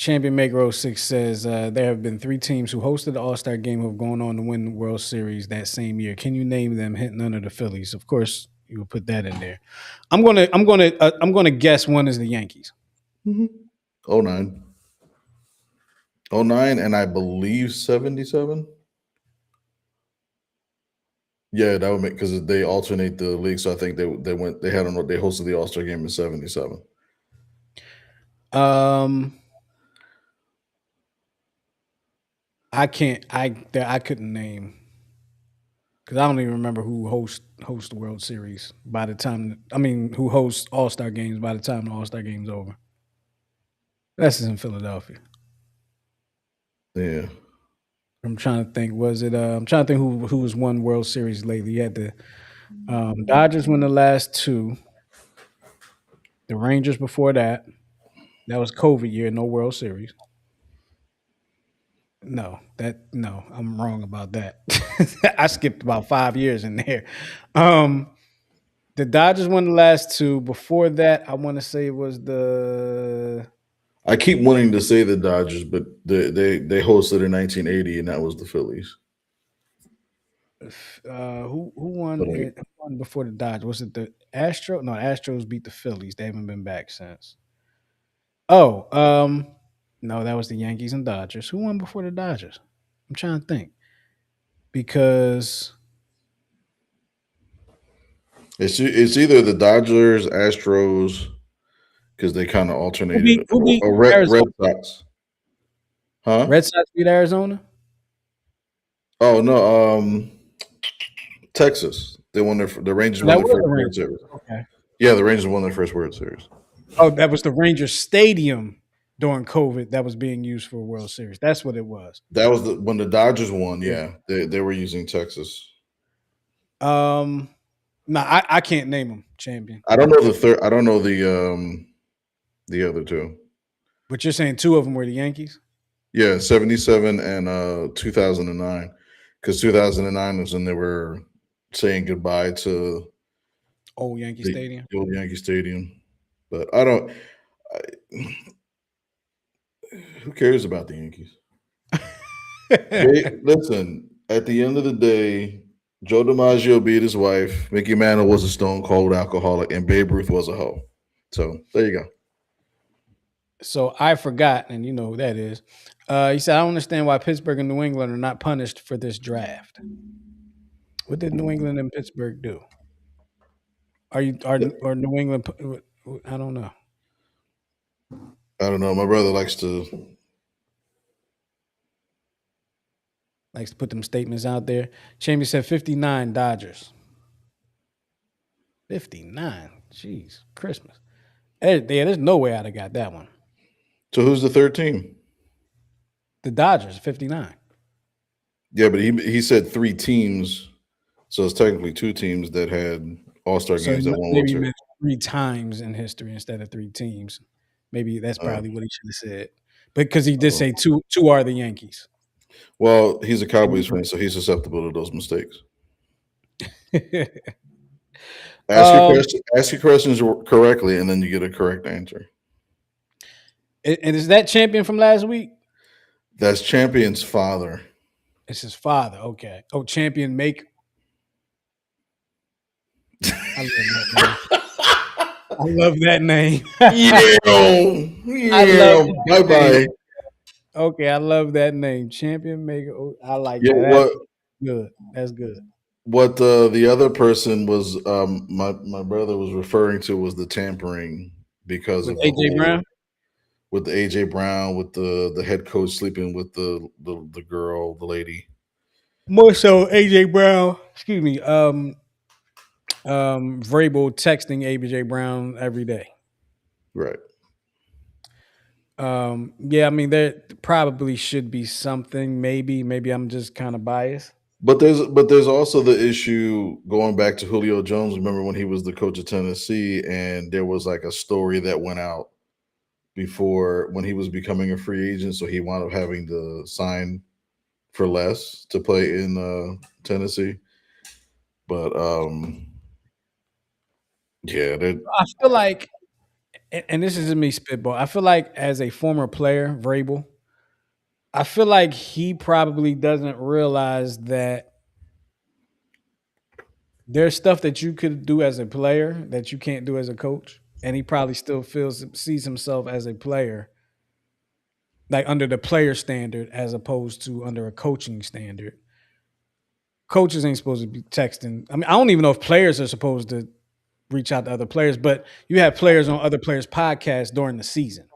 Champion Maker 06 says there have been three teams who hosted the All Star game who have gone on to win the World Series that same year. Can you name them? Hint none of the Phillies. Of course, you would put that in there. I'm gonna guess one is the Yankees. Mm-hmm. Oh nine. Oh nine, and I believe 77. Yeah, that would make because they alternate the league. So I think they hosted the All Star game in 77. Um, I can't. I couldn't name because I don't even remember who host the World Series by the time. I mean, who hosts All Star games by the time the All Star game's over. That's in Philadelphia. Yeah. I'm trying to think. Was it? I'm trying to think who's won World Series lately. You had the Dodgers won the last two. The Rangers before that. That was COVID year. No World Series. No, I'm wrong about that. I skipped about 5 years in there. Um, the Dodgers won the last two. Before that, I want to say it was the I keep wanting to say the Dodgers, but they hosted in 1980, and that was the Phillies. who won But like, it? Who won before the Dodgers? Was it the Astros? No, Astros beat the Phillies. They haven't been back since. Oh, no, that was the Yankees and Dodgers. Who won before the Dodgers? I'm trying to think because it's either the Dodgers, Astros, because they kind of alternated, who beat or Red Arizona? Sox, huh? Red Sox beat Arizona. Oh no, Texas. The Rangers Oh, won that their was first the World Rangers. Series. Okay. Yeah, the Rangers won their first World Series. Oh, that was the Rangers Stadium during COVID that was being used for a World Series. That's what it was. That was when the Dodgers won. Yeah. Yeah, they were using Texas. Um. No, I can't name them champion. I don't know the third. I don't know the other two. But you're saying two of them were the Yankees, Yeah, 77 and 2009, because 2009 was when they were saying goodbye to old Yankee the Stadium. old Yankee Stadium. But I don't. I, who cares about the Yankees? Listen, at the end of the day, Joe DiMaggio beat his wife. Mickey Mantle was a stone cold alcoholic, and Babe Ruth was a hoe. So there you go. So I forgot, and you know who that is. He said, "I don't understand why Pittsburgh and New England are not punished for this draft. What did New England and Pittsburgh do? Are you are New England? I don't know. I don't know. My brother likes to. Likes to put them statements out there. Champion said 59 Dodgers. 59. Jeez, Christmas. There's no way I'd have got that one. So who's the third team? The Dodgers, 59. Yeah, but he said three teams, so it's technically two teams that had All Star So games that won World maybe he Series. meant three times in history instead of three teams. Maybe that's Uh, probably what he should have said. Because he did uh, say two are the Yankees. well, he's a Cowboys fan, so he's susceptible to those mistakes. um, Ask your questions correctly, and then you get a correct answer. and is that champion from last week? That's champion's father. It's his father. Okay. Oh, champion make. I love that name. I love that name. I love Yeah. that Bye name. bye. Okay, I love that name. Champion maker. Oh, I like Yeah. that. That's What good. That's good. the other person was my brother was referring to was the tampering because With of the AJ whole Brown. with the AJ Brown with the head coach sleeping with the girl, the lady. More so AJ Brown. Excuse me. Vrabel texting AJ Brown every day. Right. Yeah, I mean there probably should be something. Maybe I'm just kind of biased. But there's also the issue going back to Julio Jones. Remember when he was the coach of Tennessee, and there was like a story that went out before when he was becoming a free agent, so he wound up having to sign for less to play in Tennessee. But yeah, I feel like and this is me spitball. I feel like as a former player, Vrabel, I feel like he probably doesn't realize that there's stuff that you could do as a player that you can't do as a coach, and he probably still sees himself as a player, like under the player standard as opposed to under a coaching standard. Coaches ain't supposed to be texting. I mean, I don't even know if players are supposed to reach out to other players, but you have players on other players' podcasts during the season.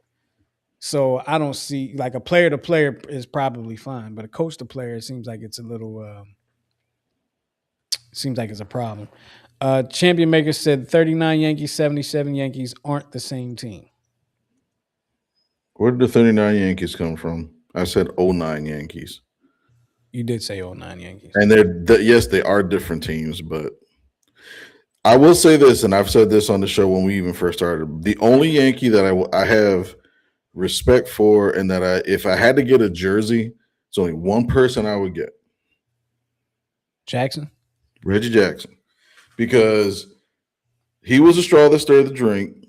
So I don't see like a player to player is probably fine, but a coach to player it seems like it's a little seems like it's a problem. Champion Maker said 39 Yankees, 77 Yankees aren't the same team. Where did the 39 Yankees come from? I said '09 Yankees. You did say oh 09 Yankees. And yes, they are different teams, but I will say this, and I've said this on the show when we even first started. The only Yankee that I have respect for, and that if I had to get a jersey, it's only one person I would get: Jackson? Reggie Jackson, because he was a straw that stirred the drink.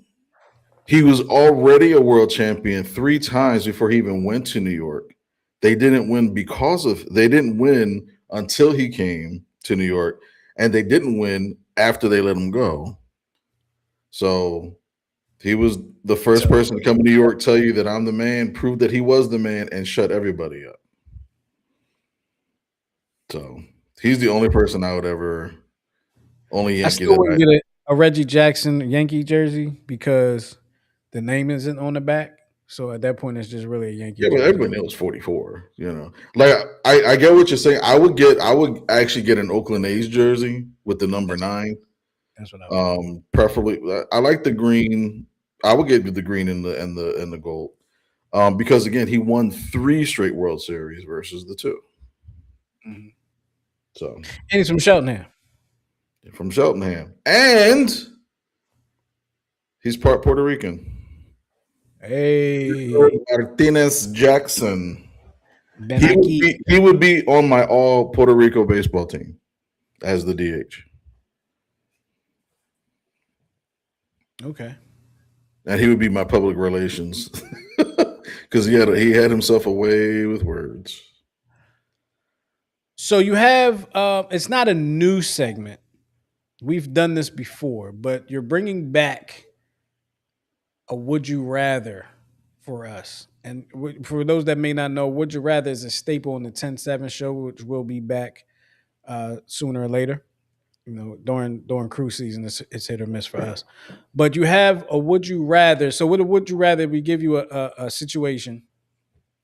He was already a world champion 3 times before he even went to New York. They didn't win until he came to New York, and they didn't win after they let him go. So he was the first person to come to New York, tell you that I'm the man, prove that he was the man, and shut everybody up. So he's the only person I would ever, only I Yankee still that wouldn't get a Reggie Jackson Yankee jersey because the name isn't on the back. So at that point, it's just really a Yankee yeah, but jersey. everybody knows 44. Like I get what you're saying. I would actually get an Oakland A's jersey with the number That's 9. that's what I would. Preferably, I like the green. I would get the green and the gold. Because again, he won 3 straight World Series versus the 2. Mhm. So And he's from Cheltenham. from Cheltenham, and he's part Puerto Rican. Hey, Martinez Jackson. Ben Aki. He would be on my all Puerto Rico baseball team as the DH, Okay. and he would be my public relations because he had himself a way with words. So you have it's not a new segment. We've done this before, but you're bringing back a would you rather for us. And for those that may not know, would you rather is a staple in the 10-7 show, which will be back sooner or later. During cruise season, it's hit or miss for us. But you have a would you rather. So with a would you rather, we give you a situation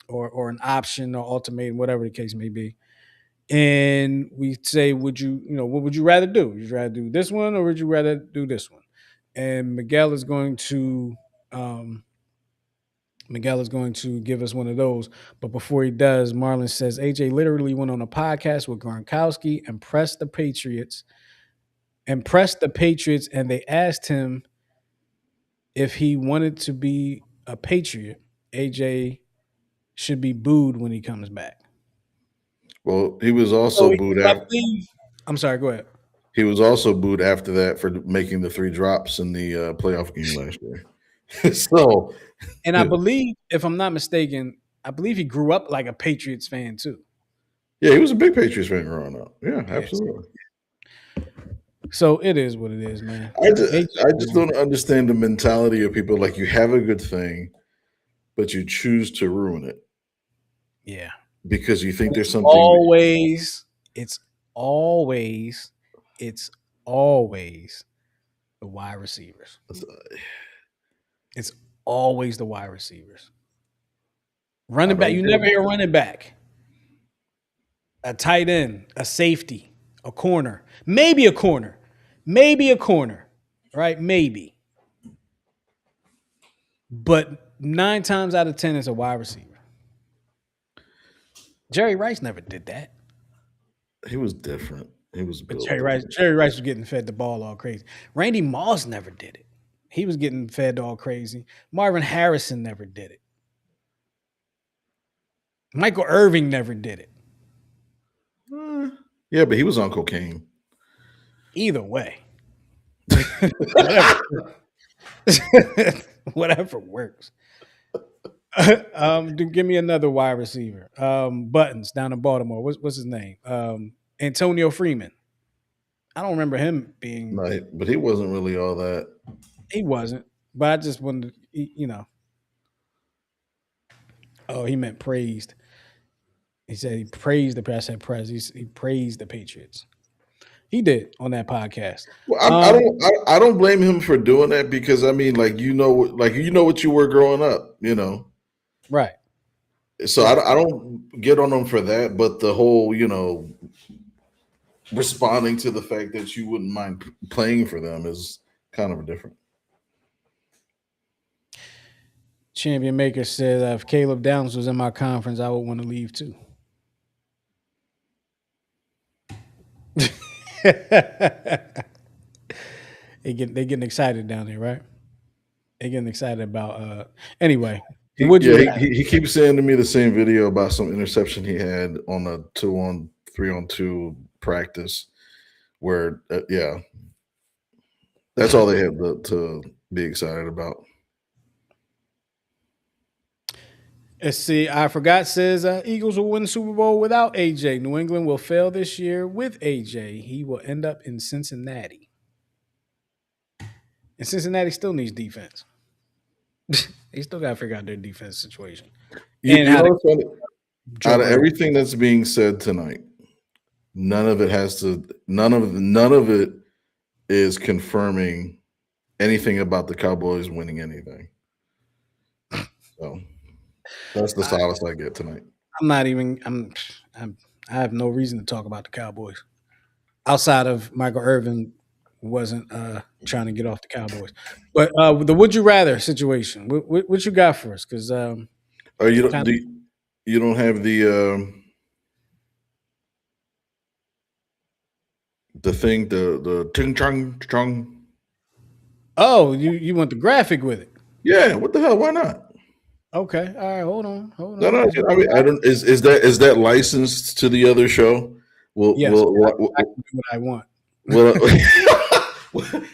or an option or ultimatum, whatever the case may be. And we say, what would you rather do? Would you rather do this one or would you rather do this one? And um, Miguel is going to give us one of those. But before he does, Marlon says AJ literally went on a podcast with Gronkowski and pressed the Patriots, and they asked him if he wanted to be a Patriot. AJ should be booed when he comes back. Well, he was also So booed I after. believe. I'm sorry. Go ahead. He was also booed after that for making the 3 drops in the playoff game last year. So, And I believe, if I'm not mistaken, I believe he grew up like a Patriots fan too. yeah, he was a big Patriots fan growing up. Yeah, Yes. absolutely. So it is what it is, man. I just don't understand the mentality of people like you have a good thing, but you choose to ruin it Yeah. because you think there's something. Always, it's always, it's always the wide receivers. It's always the wide receivers. I Running back, don't you care. never hear running back. A tight end, a safety, a corner, maybe a corner, right? Maybe. But 9 times out of 10, it's a wide receiver. Jerry Rice never did that. He was different. He was But built Jerry Rice was getting fed the ball all crazy. Randy Moss never did it. He was getting fed all crazy. Marvin Harrison never did it. Michael Irving never did it. yeah, but he was on cocaine. Either way. Whatever. Whatever works. Give me another wide receiver. Buttons down in Baltimore. What's his name? Antonio Freeman. I don't remember him being. No, but he wasn't really all that. He wasn't. But I just wanted, Oh, he meant praised. He said he praised the. I said press. He praised the Patriots. He did on that podcast. Well, I don't blame him for doing that because I mean, like what you were growing up, Right. So Right. I don't get on him for that, but the whole, responding to the fact that you wouldn't mind playing for them is kind of different. Champion Maker says if Caleb Downs was in my conference, I would want to leave too. they getting excited down there, right? They getting excited about anyway. He keeps saying to me the same video about some interception he had on a 2-on 3-on-2 practice where that's all they had to be excited about. Let's see. I forgot says Eagles will win the Super Bowl without AJ. New England will fail this year with AJ. He will end up in Cincinnati. And Cincinnati still needs defense. They still got to figure out their defense situation. Out of everything that's being said tonight, none of it is confirming anything about the Cowboys winning anything. So that's the solace I get tonight. I have no reason to talk about the Cowboys outside of Michael Irvin wasn't trying to get off the Cowboys. But the would you rather situation, what you got for us? Because you don't have the thing, the ting chong chong. Oh, you want the graphic with it? Yeah. What the hell? Why not? Okay. All right. Hold on. No. I mean, I don't. Is that licensed to the other show? Yes. What I want.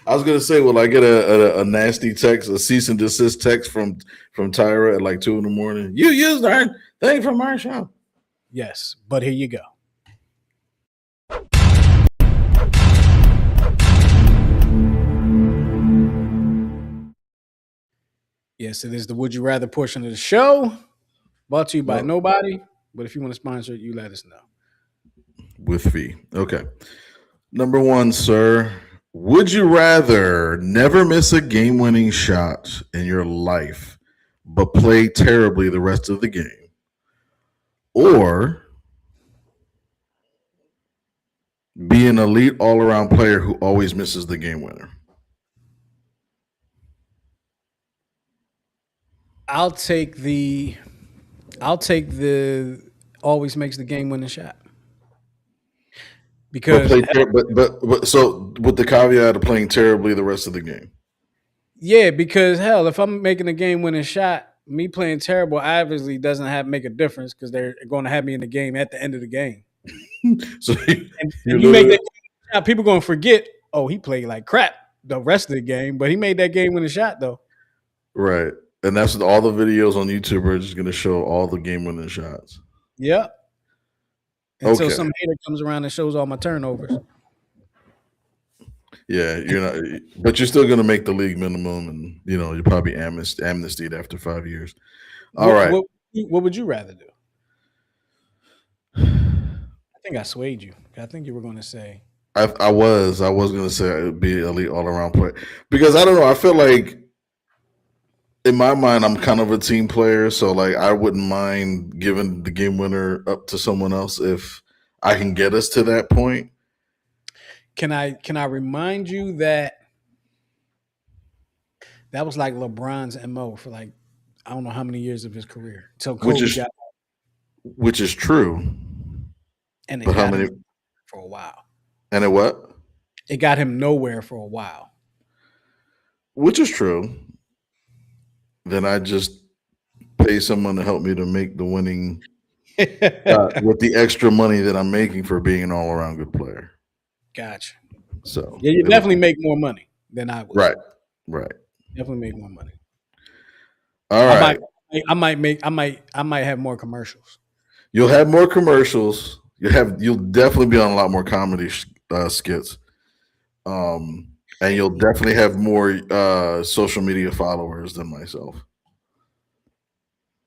I was gonna say, will I get a nasty text, a cease and desist text from Tyra at like 2 a.m? You used our thing from our show. Yes, but here you go. Yes, it is the Would You Rather portion of the show. Brought to you by nobody. But if you want to sponsor it, you let us know. With fee. Okay. Number 1, sir. Would you rather never miss a game-winning shot in your life, but play terribly the rest of the game? Or be an elite all-around player who always misses the game winner? I'll take the always makes the game winning shot. Because but so with the caveat of playing terribly the rest of the game. Yeah, because hell, if I'm making a game winning shot, me playing terrible obviously doesn't make a difference because they're going to have me in the game at the end of the game. So and you make that shot, people going to forget, oh, he played like crap the rest of the game, but he made that game winning shot though. Right. And that's what all the videos on YouTube are just going to show all the game winning shots. Yep. Until some hater comes around and shows all my turnovers. Yeah, you're not, but you're still going to make the league minimum, and you're probably amnestied after 5 years. All right. What would you rather do? I think I swayed you. I think you were going to say. I was going to say it would be elite all around player because I don't know. I feel like in my mind, I'm kind of a team player, so like I wouldn't mind giving the game winner up to someone else if I can get us to that point. Can I remind you that was like LeBron's MO for like I don't know how many years of his career. So Kobe which is true. And it got him for a while. And it what? It got him nowhere for a while. Which is true. Then I just pay someone to help me to make the winning with the extra money that I'm making for being an all-around good player. Gotcha. So yeah, you definitely make more money than I would. Right. Definitely make more money. All I might, right. I might have more commercials. You'll have more commercials. You'll definitely be on a lot more comedy skits. Um, and you'll definitely have more social media followers than myself.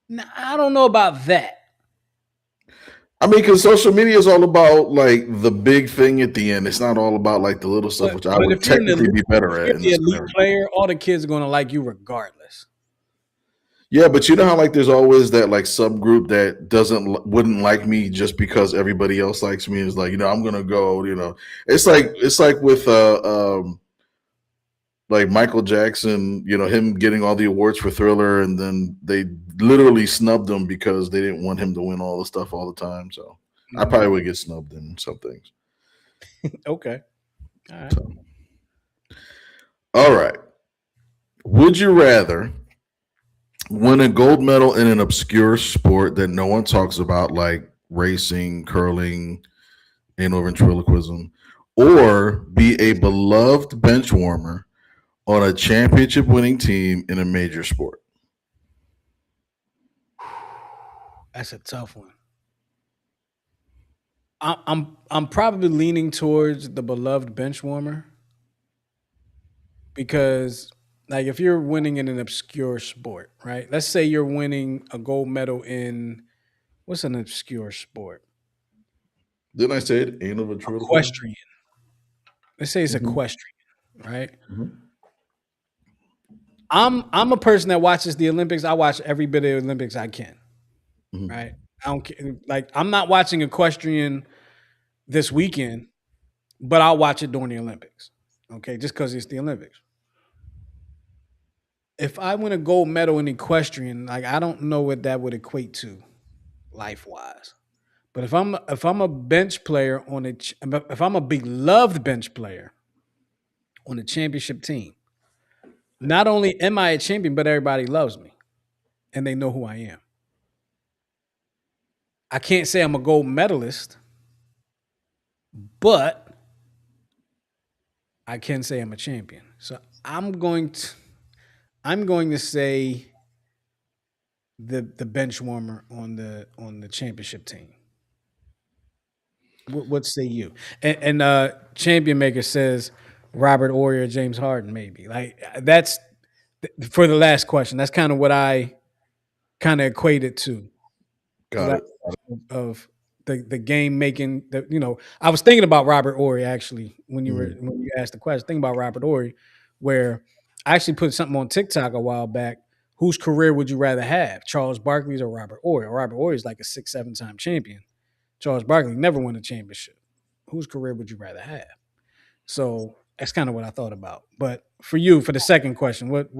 Now, I don't know about that, I mean, because social media is all about like the big thing at the end. It's not all about like the little stuff, which I but would technically be better if at you're in the this elite scenario. player, all the kids are gonna like you regardless. Yeah, but you know how like there's always that like subgroup that wouldn't like me just because everybody else likes me. Is like, I'm gonna go. It's like with like Michael Jackson, him getting all the awards for Thriller, and then they literally snubbed him because they didn't want him to win all the stuff all the time. So I Mhm. probably would get snubbed in some things. Okay, all right. So all right, would you rather win a gold medal in an obscure sport that no one talks about, like racing, curling, and or ventriloquism, or be a beloved bench warmer on a championship winning team in a major sport? That's a tough one. I'm probably leaning towards the beloved bench warmer because, like, if you're winning in an obscure sport, right? Let's say you're winning a gold medal in what's an obscure sport? Didn't I say it? Anal ventriloquism? Equestrian. Let's say it's Mm-hmm. equestrian, right? Mm-hmm. I'm a person that watches the Olympics. I watch every bit of the Olympics I can, Mm-hmm. right? I don't care. Like, I'm not watching equestrian this weekend, but I'll watch it during the Olympics. Okay, just because it's the Olympics. If I win a gold medal in equestrian, like, I don't know what that would equate to life wise. But if I'm a bench player if I'm a beloved bench player on a championship team, not only am I a champion, but everybody loves me and they know who I am. I can't say I'm a gold medalist, but I can say I'm a champion. So I'm going to say the bench warmer on the championship team. What say you? And champion maker says Robert Ory or James Harden maybe. Like that's for the last question. That's kind of what I kind of equated to the Got last it. of the game making. I was thinking about Robert Ory actually Mhm. when you asked the question. Thinking about Robert Ory, where I actually put something on TikTok a while back. Whose career would you rather have, Charles Barkley's or Robert Ory? Robert Ory is like a 6, 7 time champion. Charles Barkley never won a championship. Whose career would you rather have? So that's kind of what I thought about. But for you, for the second question, what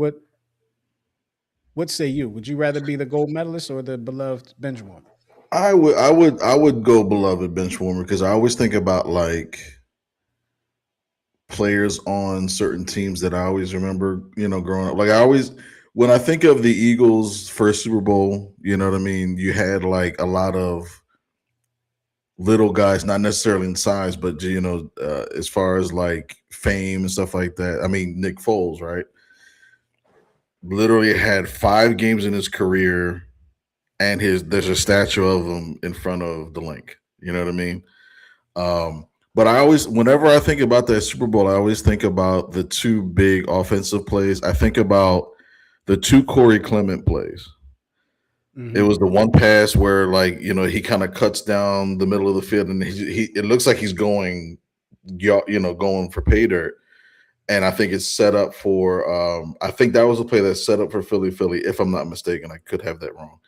say you? Would you rather be the gold medalist or the beloved bench warmer? I would go beloved bench warmer because I always think about like players on certain teams that I always remember, growing up. Like I always when I think of the Eagles' first Super Bowl, you know what I mean? You had like a lot of little guys, not necessarily in size, but as far as like fame and stuff like that. I mean, Nick Foles, right? Literally had 5 games in his career, and there's a statue of him in front of the link. You know what I mean? But whenever I think about that Super Bowl, I always think about the two big offensive plays. I think about the two Corey Clement plays. It Hmm. was the one pass where, like, he kind of cuts down the middle of the field, and it looks like he's going, going for pay dirt. And I think it's set up for. I think that was a play that's set up for Philly, if I'm not mistaken. I could have that wrong.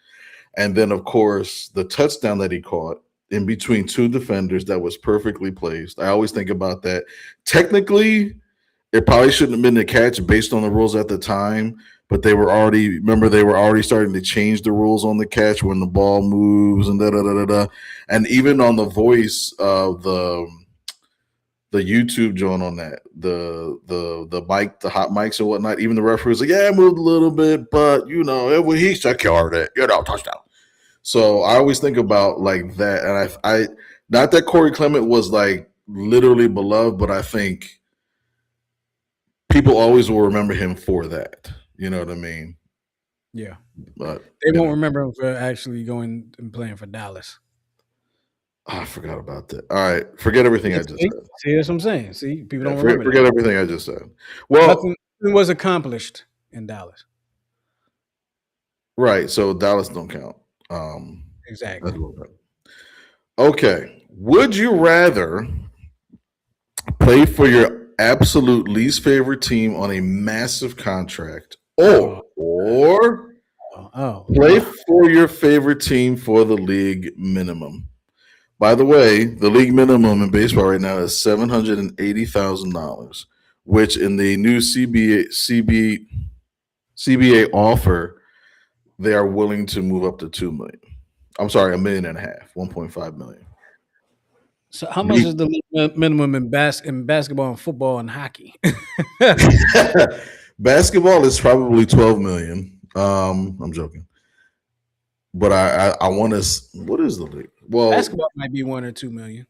And then, of course, the touchdown that he caught in between two defenders that was perfectly placed. I always think about that. Technically, it probably shouldn't have been a catch based on the rules at the time, but they were already starting to change the rules on the catch when the ball moves and da da da da da. And even on the voice of the YouTube joint on that, the mic, the hot mics and whatnot, even the referee was like, yeah, it moved a little bit, but he secured it, touchdown. So I always think about like that, and I not that Corey Clement was like literally beloved, but I think people always will remember him for that. You know what I mean? Yeah. But They won't remember him for actually going and playing for Dallas. I forgot about that. All right, forget everything I just See, said. see, that's what I'm saying. See, people Yeah, don't remember that. forget everything I just said. Well, Nothing was accomplished in Dallas. right. So Dallas don't count. That's Exactly. what okay. Would you rather play for your absolute least favorite team on a massive contract, Oh, or play no. for your favorite team for the league minimum? By the way, the league minimum in baseball right now is $780,000, which in the new CBA offer, they are willing to move up to 2 million. I'm sorry, a million and a half, 1.5 million. So, how much is the minimum in basketball and football and hockey? Basketball is probably 12 million. I'm joking, but I want to. What is the league? Well, Basketball might be 1 or 2 million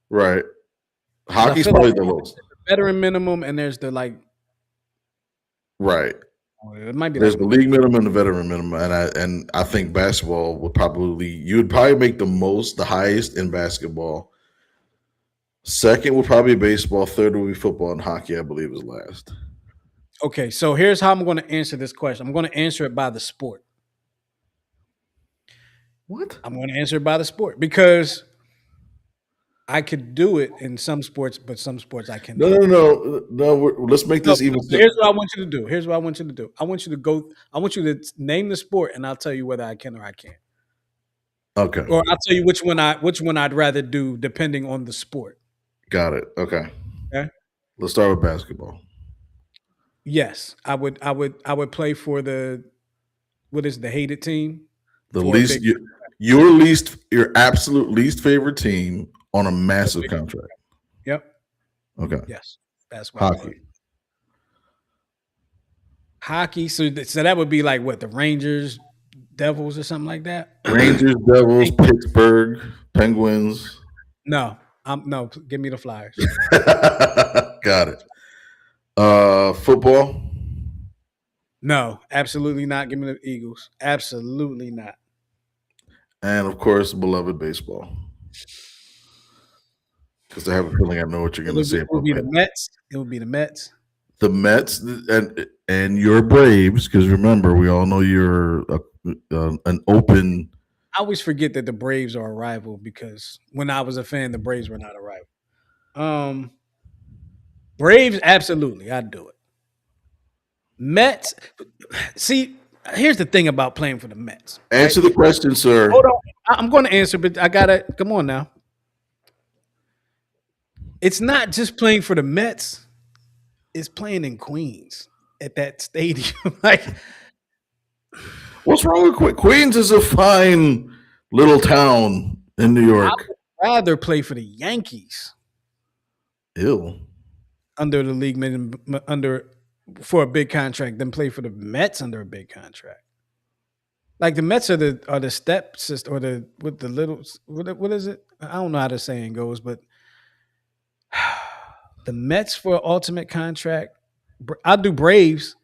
right. because I Hockey's feel like probably the lowest. veteran minimum and there's the like Right. it might be There's like the league minimum and the veteran minimum, and I think basketball would probably you would probably make the highest in basketball. Second would probably be baseball. Third would be football, and hockey, I believe, is last. okay. So here's how I'm going to answer this question. I'm going to answer it by the sport. What? I'm going to answer it by the sport because I could do it in some sports, but some sports I No, cannot. no, no, no. Let's make No, this even here's simpler. what I want you to do. Here's what I want you to do. I want you to go. I want you to name the sport, and I'll tell you whether I can or I can't, Okay, or I'll tell you which one I'd rather do depending on the sport. got it. Okay, Okay. let's start with basketball. Yes, I would play for the what is it, the hated team The for a least big your absolute least favorite team on a for a massive big. contract. Yep. Okay, Yes, that's what I would do. hockey. Hockey. So that would be like what the Rangers, Devils, or something like that. Rangers, Devils, Pittsburgh, Penguins. No, no. Give me the Flyers. Got it. Football. No, absolutely not. Give me the Eagles. Absolutely not. And of course, beloved baseball. Because I have a feeling I know what you're It going to would be, say it would about be the Mets. Mets. It would be the Mets. The Mets and your Braves. Because remember, we all know you're an open. I always forget that the Braves are a rival because when I was a fan, the Braves were not a rival. Braves, absolutely, I'd do it. Mets, see, here's the thing about playing for the Mets, right? Answer the question, sir. Hold on, I'm going to answer, but I gotta come on now. It's not just playing for the Mets; it's playing in Queens at that stadium. Like What's wrong with Queens? Queens is a fine little town in New I York. would rather play for the Yankees Ew. under the league under for a big contract than play for the Mets under a big contract. Like the Mets are the step sister or the with the little what is it? I don't know how the saying goes, but the Mets for ultimate contract. I'll do Braves.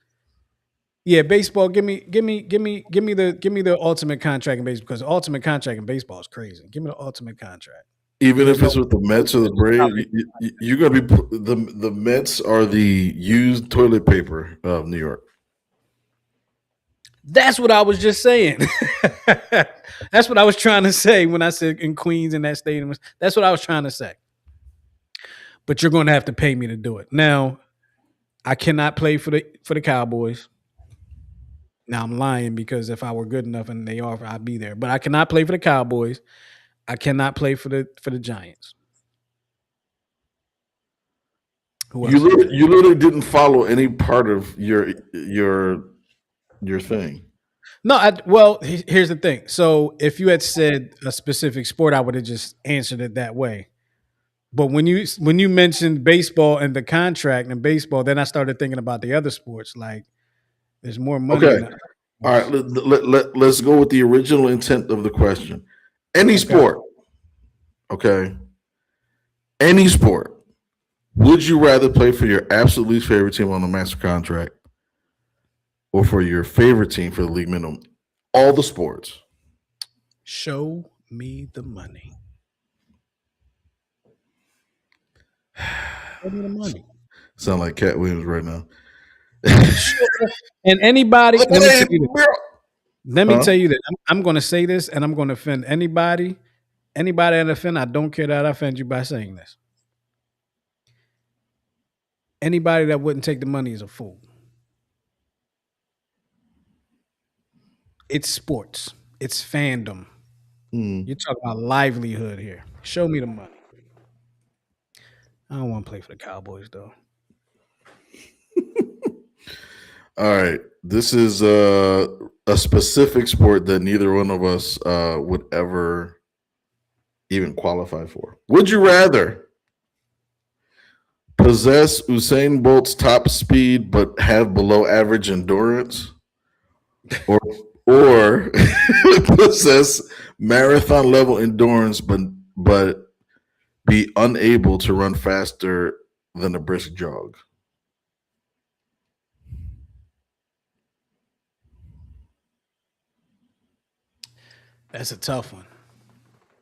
Yeah, baseball. Give me the ultimate contract in baseball because the ultimate contract in baseball is crazy. Give me the ultimate contract. Even There's if no it's with the Mets or the Braves, you're going to be the Mets are the used toilet paper of New York. That's what I was just saying. That's what I was trying to say when I said in Queens in that stadium. That's what I was trying to say. But you're going to have to pay me to do it. Now, I cannot play for the Cowboys. Now I'm lying because if I were good enough and they offer, I'd be there. But I cannot play for the Cowboys. I cannot play for the Giants. Who else is there? You literally didn't follow any part of your thing. No, well, here's the thing. So if you had said a specific sport, I would have just answered it that way. But when you mentioned baseball and the contract and baseball, then I started thinking about the other sports. Like there's more money Okay. in the other All right. sports. Let's go with the original intent of the question. Any Okay. sport. Okay. Any sport. Would you rather play for your absolute favorite team on a master contract or for your favorite team for the league minimum? All the sports. Show me the money. Show me the money. Sound like Cat Williams right now. Show, and anybody, let me tell you this. Let me Huh? tell you that I'm going to say this, and I'm going to offend anybody. Anybody that offend, I don't care that I offend you by saying this. Anybody that wouldn't take the money is a fool. It's sports. It's fandom. Hmm. You're talking about livelihood here. Show me the money. I don't want to play for the Cowboys though. All right. This is a specific sport that neither one of us would ever even qualify for. Would you rather possess Usain Bolt's top speed but have below average endurance, or or possess marathon level endurance but be unable to run faster than a brisk jog? That's a tough one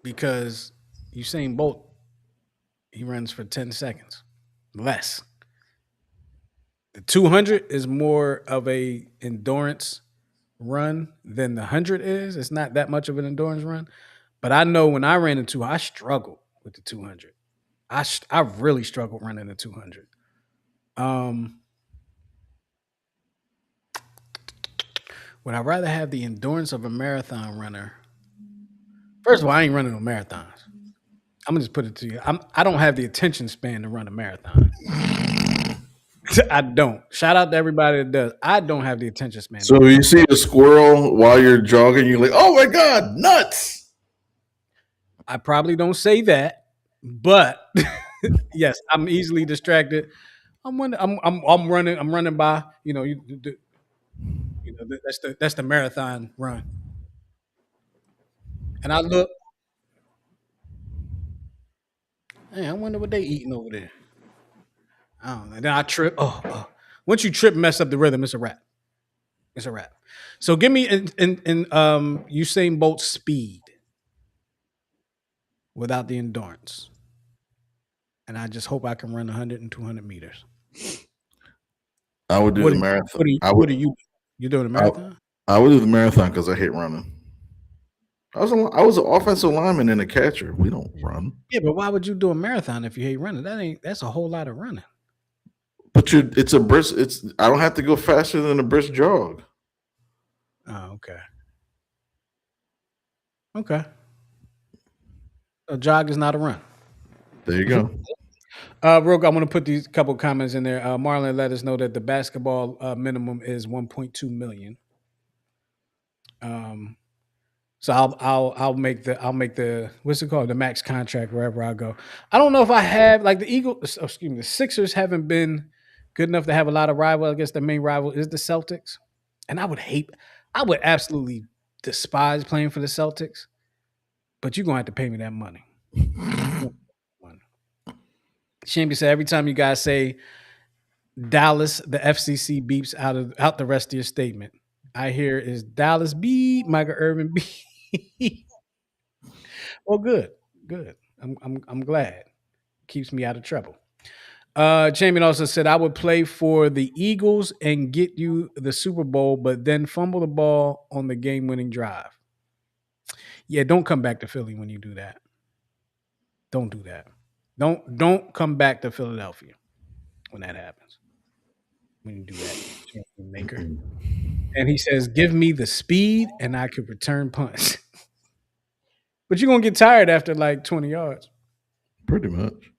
because Usain Bolt he runs for 10 seconds less. The 200 is more of a endurance run than the 100 is. It's not that much of an endurance run, but I know when I ran into I struggled with the 200. I really struggled running the 200. Um, would I rather have the endurance of a marathon runner? First of all, I ain't running no marathons. I'm gonna just put it to you. I don't have the attention span to run a marathon. I don't. Shout out to everybody that does. I don't have the attention span to So run. you see a squirrel while you're jogging, you're like, "Oh my god, nuts!" I probably don't say that, but yes, I'm easily distracted. I'm running. I'm running by. That's the marathon run, and I look. Hey, I wonder what they eating over there. I don't know. And then I trip. Once you trip, and mess up the rhythm. It's a wrap. It's a wrap. So give me in Usain Bolt's speed without the endurance, and I just hope I can run 100 and 200 meters. I would do What the are, marathon. what are you? What are you? You doing a I, marathon? I would do the marathon because I hate running. I was an offensive lineman and a catcher. We don't run, Yeah, but why would you do a marathon if you hate running? That's a whole lot of running. but it's a brisk. It's I don't have to go faster than a brisk jog. Oh, okay. Okay. A jog is not a run. There you go. Real quick, I'm going to put these couple comments in there. Marlon let us know that the basketball minimum is 1.2 million. Um, so I'll make the what's it called, the max contract wherever I go. I don't know if I have like the Eagles. Excuse me, the Sixers haven't been good enough to have a lot of rival. I guess the main rival is the Celtics, and I would absolutely despise playing for the Celtics. But you're gonna have to pay me that money. Shamby said every time you guys say Dallas, the FCC beeps out the rest of your statement. I hear is Dallas beep, Michael Irvin beep. Well, good, good. I'm glad. Keeps me out of trouble. Champion also said I would play for the Eagles and get you the Super Bowl, but then fumble the ball on the game-winning drive. Yeah, don't come back to Philly when you do that. Don't do that. Don't come back to Philadelphia when that happens. When you do that, champion maker. And he says, "Give me the speed, and I could return punts." But you're gonna get tired after like 20 yards. Pretty much.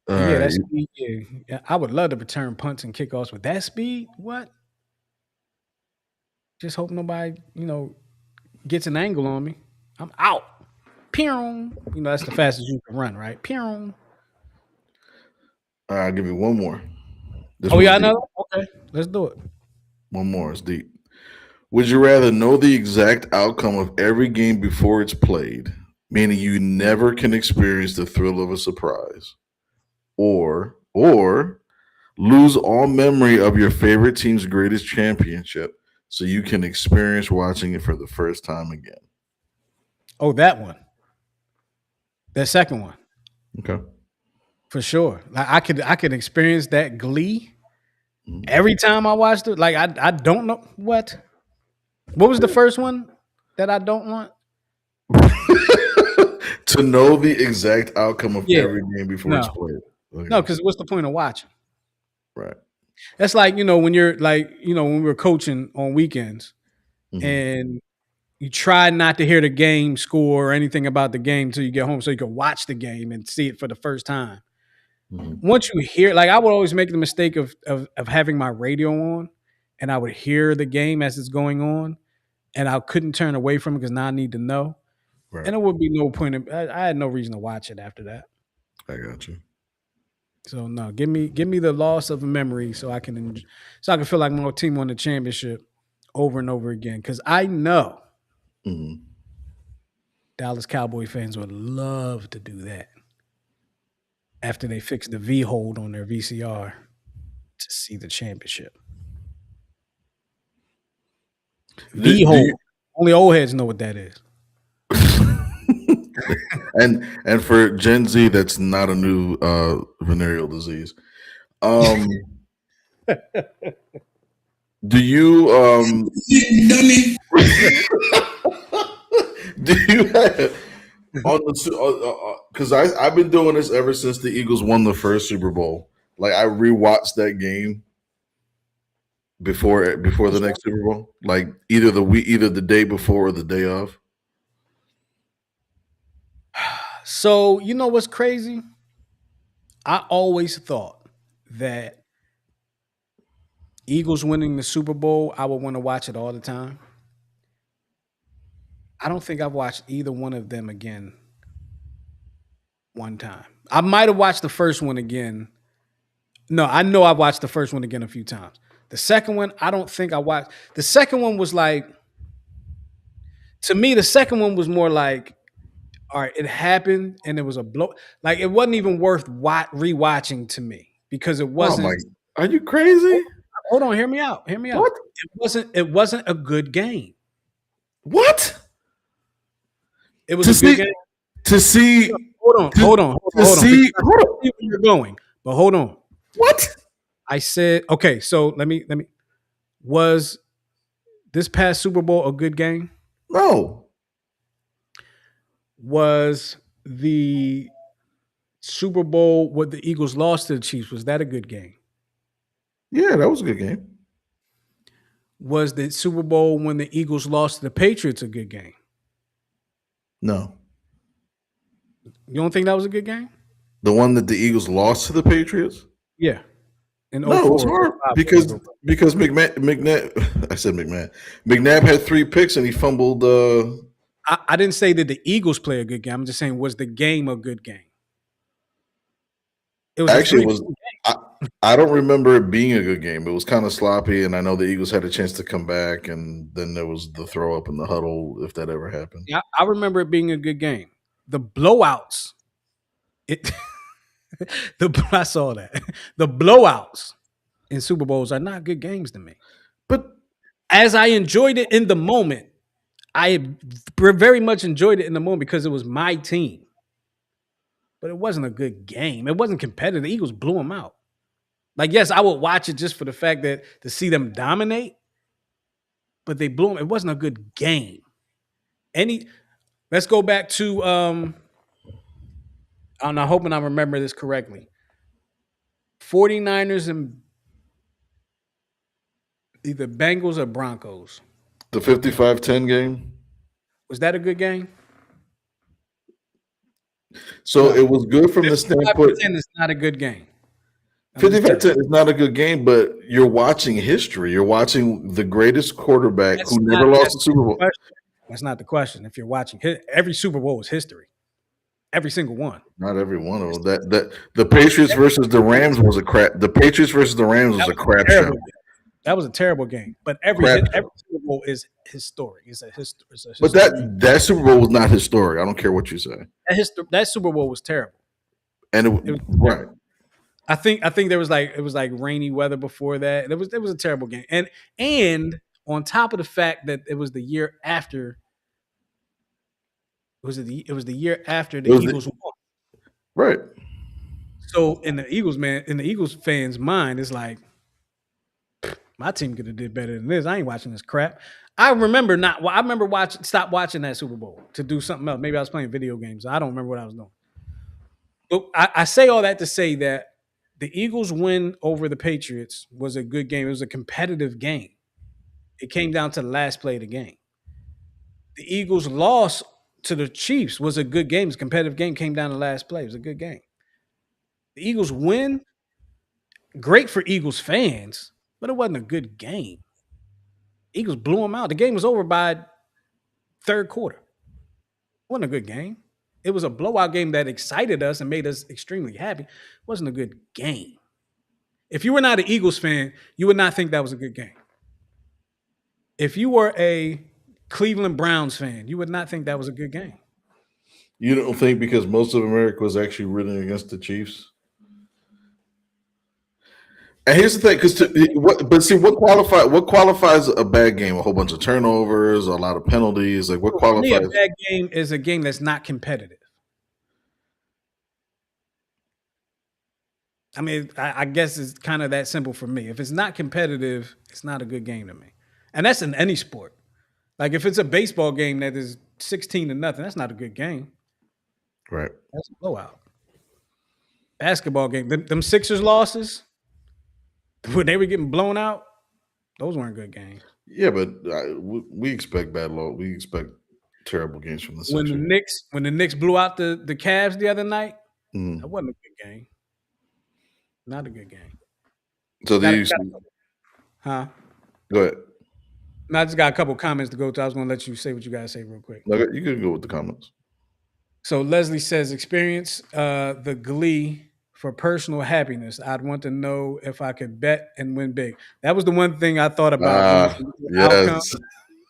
All But yeah, right. that speed. Yeah, yeah, I would love to return punts and kickoffs with that speed. What? Just hope nobody, gets an angle on me. I'm out. Pew. That's the fastest you can run, right? Pew. I'll give you one more. This Oh one's yeah, I deep. know. Okay, let's do it. One more is deep. Would you rather know the exact outcome of every game before it's played, meaning you never can experience the thrill of a surprise, or Lose all memory of your favorite team's greatest championship so you can experience watching it for the first time again. Oh, that one. That second one. Okay. For sure. Like I could experience that glee Mhm. every time I watched it. Like I don't know what. What was the first one that I don't want? To know the exact outcome of Yeah. every game before it's No. played. No, Okay. because what's the point of watching? Right. That's like, when you're like, when we were coaching on weekends Hmm. and you try not to hear the game score or anything about the game until you get home so you can watch the game and see it for the first time. Hmm. Once you hear, like I would always make the mistake of having my radio on and I would hear the game as it's going on and I couldn't turn away from it because now I need to know. And Right. there would be no point in I had no reason to watch it after that. I got you. So no, give me the loss of a memory so so I can feel like my team won the championship over and over again. Cause I know Hmm. Dallas Cowboy fans would love to do that after they fix the V hold on their VCR to see the championship. V Do you hold. Only old heads know what that is. and for Gen Z, that's not a new venereal disease. Um, do you Dummy. do you have on the because I've been doing this ever since the Eagles won the first Super Bowl. Like I rewatched that game before the next Super Bowl, like either the day before or the day of. So you know what's crazy? I always thought that Eagles winning the Super Bowl, I would want to watch it all the time. I don't think I've watched either one of them again one time. I might have watched the first one again. No, I know I've watched the first one again a few times. The second one, I don't think I watched. The second one was like, to me, the second one was more like, all right, it happened and it was a blow. Like it wasn't even worth rewatching to me because it Oh my! wasn't. Are you crazy? Hold on, hear me out. Hear me What? out. It wasn't a good game. What? It was To a good see game. to see Hold on, to, hold on, hold on, to hold on. see Because I hold on. see where you're going. But hold on. What? I said, okay, so let me was this past Super Bowl a good game? No. Was the Super Bowl what the Eagles lost to the Chiefs? Was that a good game? Yeah, that was a good game. Was the Super Bowl when the Eagles lost to the Patriots a good game? No. You don't think that was a good game? The one that the Eagles lost to the Patriots? Yeah. In No, it was 04, hard 05, because whatever. McNabb I said McMahon. McNabb had 3 picks and he fumbled I didn't say that the Eagles play a good game. I'm just saying, was the game a good game? It was a actually it three. was I, I don't remember it being a good game. It was kind of sloppy and I know the Eagles had a chance to come back and then there was the throw up in the huddle if that ever happened. Yeah, I remember it being a good game. The blowouts, it I saw that. The blowouts in Super Bowls are not good games to me. But As I enjoyed it in the moment, I very much enjoyed it in the moment because it was my team. But it wasn't a good game. It wasn't competitive. The Eagles blew them out. Like, yes, I would watch it just for the fact that to see them dominate, but they blew them. It wasn't a good game. Let's go back to I'm hoping I remember this correctly. 49ers and either Bengals or Broncos. the 55-10 game. Was that a good game? So No. it was good from the 55 standpoint. to 10 is not a good game. I'm just telling 55 10 is not a good game, but you're watching history. You're watching the greatest quarterback who never lost that's a Super not the Bowl. question. That's not the question. If you're watching, every Super Bowl is history. Every single one. Not every one of them. That the Patriots versus the Rams was a crap. The Patriots versus the Rams was That a was a crap show. terrible game. That was a terrible game. But every Crap every show. Super Bowl is historic. It's a But history. that Super Bowl was not historic. I don't care what you say. That Super Bowl was terrible. And It was right. terrible. I think there was like it was like rainy weather before that. It was a terrible game. And on top of the fact that it was the year after it was the year after It the was Eagles won. right. So in the Eagles fans' mind, it's like my team could have did better than this. I ain't watching this crap. I remember not. I remember stop watching that Super Bowl to do something else. Maybe I was playing video games. I don't remember what I was doing. But I say all that to say that the Eagles win over the Patriots was a good game. It was a competitive game. It came down to the last play of the game. The Eagles loss to the Chiefs was a good game. It was a competitive game. Came down to the last play. It was a good game. The Eagles win. Great for Eagles fans, but it wasn't a good game. Eagles blew them out. The game was over by third quarter. It wasn't a good game. It was a blowout game that excited us and made us extremely happy. It wasn't a good game. If you were not an Eagles fan, you would not think that was a good game. If you were a Cleveland Browns fan, you would not think that was a good game. You don't think because most of America was actually rooting against the Chiefs? And here's the thing, because what? But see, what qualifies a bad game? A whole bunch of turnovers, a lot of penalties. Like what For me, a qualifies? bad game is a game that's not competitive. I mean, I guess it's kind of that simple for me. If it's not competitive, it's not a good game to me. And that's in any sport. Like if it's a baseball game that is 16-0, that's not a good game. Right. That's a blowout. Basketball game, them Sixers losses when they were getting blown out, those weren't good games. Yeah, but we expect bad law. We expect terrible games from the When the Sixers. Knicks blew out the Cavs the other night, that Mm. wasn't a good game. Not a good game. So Got, these got huh? go ahead. No, I just got a couple comments to go to. I was going to let you say what you got to say real quick. No, you can go with the comments. So Leslie says, experience the glee for personal happiness. I'd want to know if I could bet and win big. That was the one thing I thought about when Ah, the outcome. yes,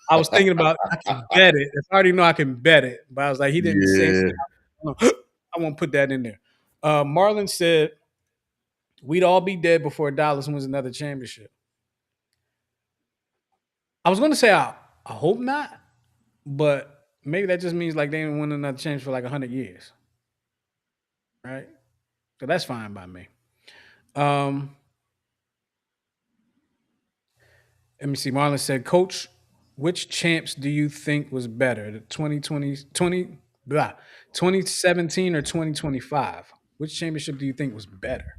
I was thinking about I can bet it. If I already know I can bet it, but I was like, he didn't say. yeah. I won't put that in there. Marlon said, we'd all be dead before Dallas wins another championship. I was going to say, I hope not, but maybe that just means like they didn't win another championship for like 100 years. Right? So that's fine by me. Um, Let me see. Marlon said, Coach, which champs do you think was better? The 2017 or 2025? Which championship do you think was better?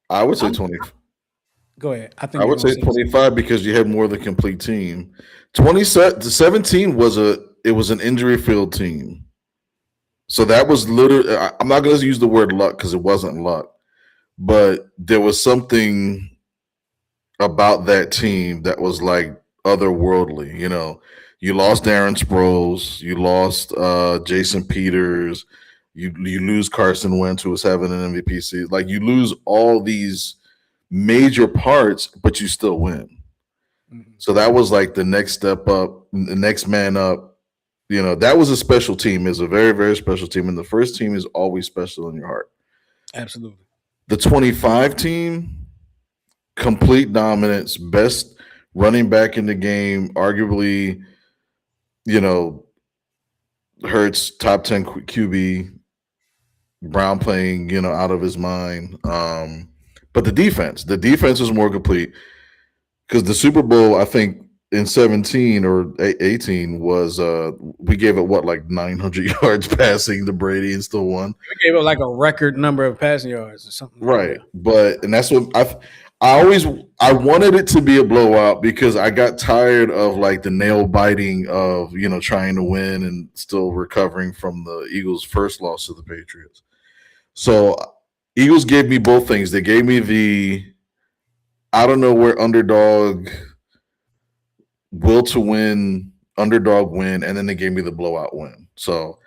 I would say I'm 20. Go ahead. I think I you're would gonna say say 25 because you had more of the complete team. 17 was an injury filled team. So that was literally. I'm not going to use the word luck because it wasn't luck, but there was something about that team that was like otherworldly. You lost Darren Sproles, you lost Jason Peters, you lose Carson Wentz, who was having an MVP season. Like you lose all these major parts, but you still win. Mhm. So that was like the next step up, the next man up. That was a special team. It's a very, very special team. And the first team is always special in your heart. Absolutely. The 25 team, complete dominance, best running back in the game, arguably, you know, Hurts, top 10 QB, Brown playing, out of his mind. But the defense was more complete because the Super Bowl, I think, in 17 or 18 was we gave it like 900 yards passing to Brady and still won. We gave it like a record number of passing yards or something. Right. Yeah. And that's what I wanted it to be a blowout because I got tired of like the nail biting of, trying to win and still recovering from the Eagles' first loss to the Patriots. So Eagles gave me both things. They gave me the I don't know where underdog will to win, underdog win, and then they gave me the blowout win. So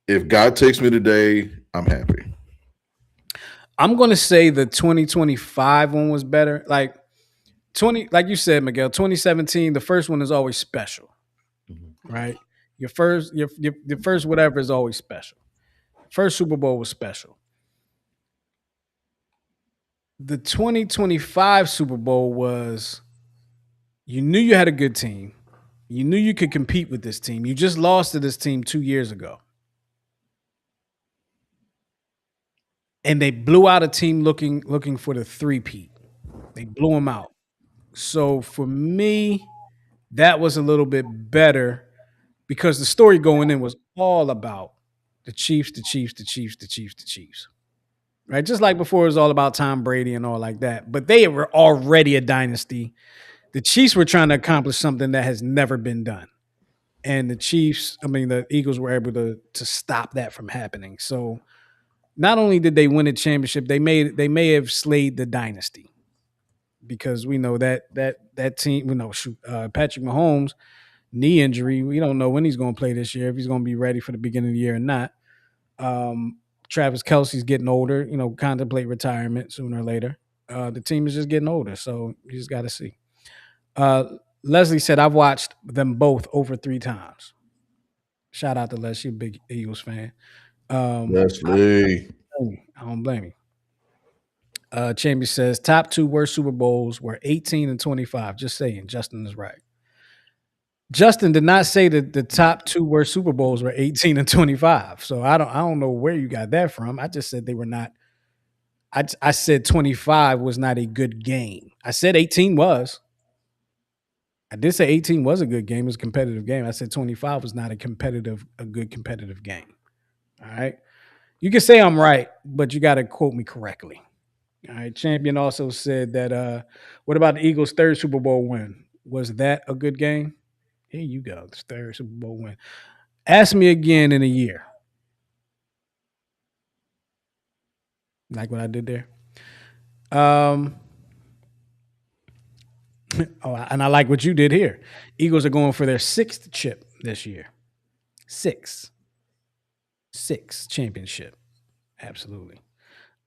if God takes me today, I'm happy. I'm gonna say the 2025 one was better. Like like you said, Miguel, 2017, the first one is always special, right? Your first whatever is always special. First Super Bowl was special. The 2025 Super Bowl was you knew you had a good team. You knew you could compete with this team. You just lost to this team 2 years ago. And they blew out a team looking for the three-peat. They blew them out. So for me, that was a little bit better because the story going in was all about the Chiefs, the Chiefs, the Chiefs, the Chiefs, the Chiefs. Right? Just like before it was all about Tom Brady and all like that. But they were already a dynasty. The Chiefs were trying to accomplish something that has never been done. And the Eagles were able to stop that from happening. So not only did they win a championship, they may have slayed the dynasty because we know that team. We know Patrick Mahomes knee injury. We don't know when he's going to play this year. If he's going to be ready for the beginning of the year or not. Travis Kelsey's getting older. Contemplate retirement sooner or later. The team is just getting older, so you just got to see. Uh, Leslie said, "I've watched them both over 3 times." Shout out to Leslie, a big Eagles fan. I Leslie. don't blame you. Chamber says top two worst Super Bowls were 18 and 25. Just saying, Justin is right. Justin did not say that the top two worst Super Bowls were 18 and 25. So I don't know where you got that from. I just said they were not. I said 25 was not a good game. I said 18 was. I did say 18 was a good game. It was a competitive game. I said 25 was not a good competitive game. All right. You can say I'm right, but you got to quote me correctly. All right. Champion also said that what about the Eagles' third Super Bowl win? Was that a good game? Here you go. It's third Super Bowl win. Ask me again in a year. Like what I did there. Um and I like what you did here. Eagles are going for their sixth chip this year. Six. Six championship. Absolutely.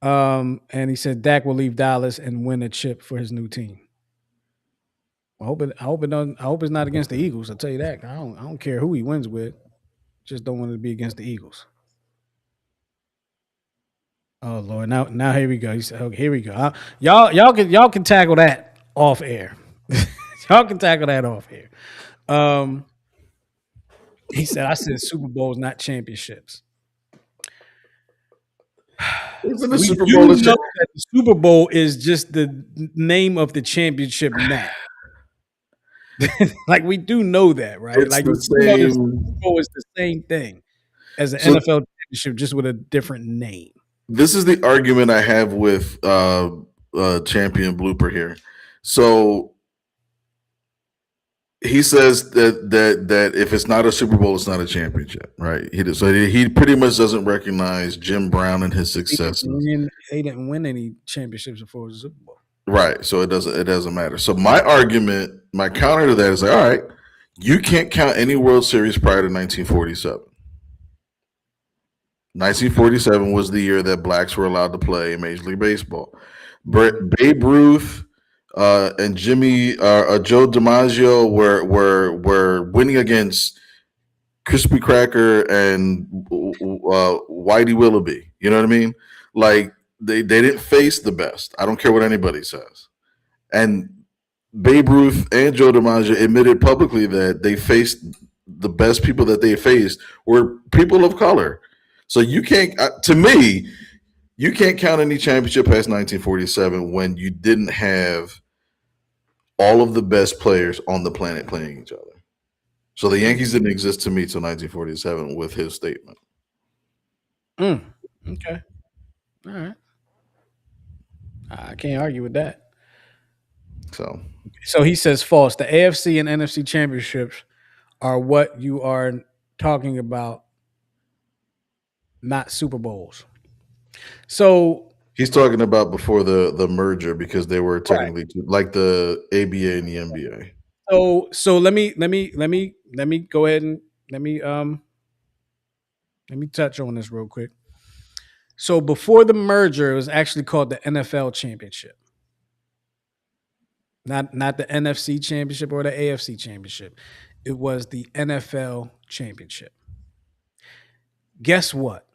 And he said Dak will leave Dallas and win a chip for his new team. I hope it's not against the Eagles. I'll tell you that. I don't care who he wins with. Just don't want it to be against the Eagles. Oh Lord, now here we go. He said, okay, here we go. Y'all can tackle that off air. Y'all can tackle that off air. Um, he said, I said Super Bowls, not championships. Isn't the We Super do Bowl a know that the Super Bowl is just the name of the championship match. Like we do know that, right? It's Like the we do know the Super same. Bowl is the same thing as an So NFL championship, just with a different name. this is the argument I have with champion blooper here. So he says that if it's not a Super Bowl, it's not a championship, right? He pretty much doesn't recognize Jim Brown and his successes, They didn't win any championships before it was a Super Bowl. right? So it doesn't matter. So my argument, my counter to that is like, all right, you can't count any World Series prior to 1947. 1947 was the year that blacks were allowed to play in Major League Baseball. Babe Ruth and Joe DiMaggio were winning against Crispy Cracker and Whitey Willoughby. You know what I mean? Like they didn't face the best. I don't care what anybody says. And Babe Ruth and Joe DiMaggio admitted publicly that they faced the best people that they faced were people of color. So you can't, to me, you can't count any championship past 1947 when you didn't have all of the best players on the planet playing each other. So the Yankees didn't exist to me till 1947 with his statement. Mm, okay. All right. I can't argue with that. So So he says false. The AFC and NFC championships are what you are talking about, not Super Bowls. So he's talking about before the merger because they were right. technically like the ABA and the NBA. So let me go ahead and let me let me touch on this real quick. So before the merger, it was actually called the NFL Championship, not the NFC Championship or the AFC Championship. It was the NFL Championship. Guess what?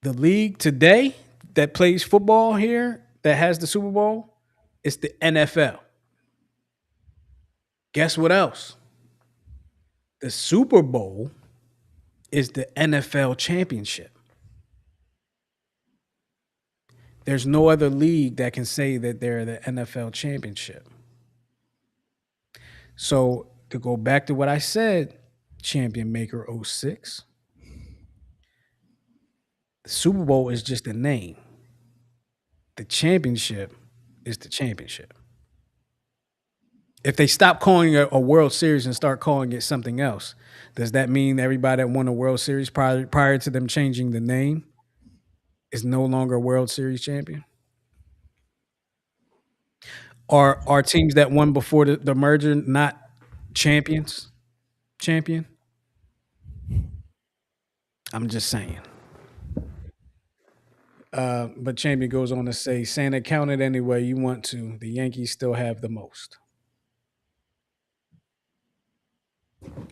The league today that plays football here, that has the Super Bowl? It's the NFL. Guess what else? The Super Bowl is the NFL championship. There's no other league that can say that they're the NFL championship. So to go back to what I said, champion maker '06, the Super Bowl is just a name. The championship is the championship. If they stop calling it a World Series and start calling it something else, does that mean everybody that won a World Series prior to them changing the name is no longer a World Series champion? Are teams that won before the merger not champions? Champion? I'm just saying. But Champion goes on to say, Santa, count it any way you want to. The Yankees still have the most.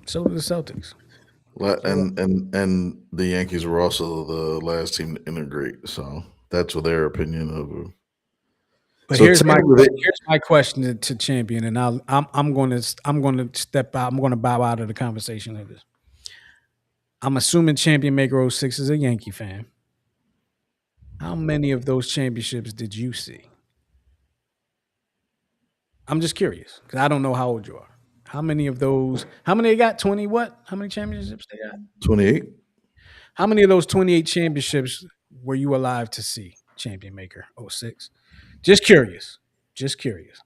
So do the Celtics. So And the Yankees were also the last team to integrate, so that's what their opinion of. but So technically, here's my question to Champion, and I'm going to step out. I'm going to bow out of the conversation of this. I'm assuming Champion Maker '06 is a Yankee fan. How many of those championships did you see? I'm just curious because I don't know how old you are. How many of those? How many they got? 20 what? How many championships they got? 28. How many of those 28 championships were you alive to see? Champion Maker '06. Just curious. Just curious.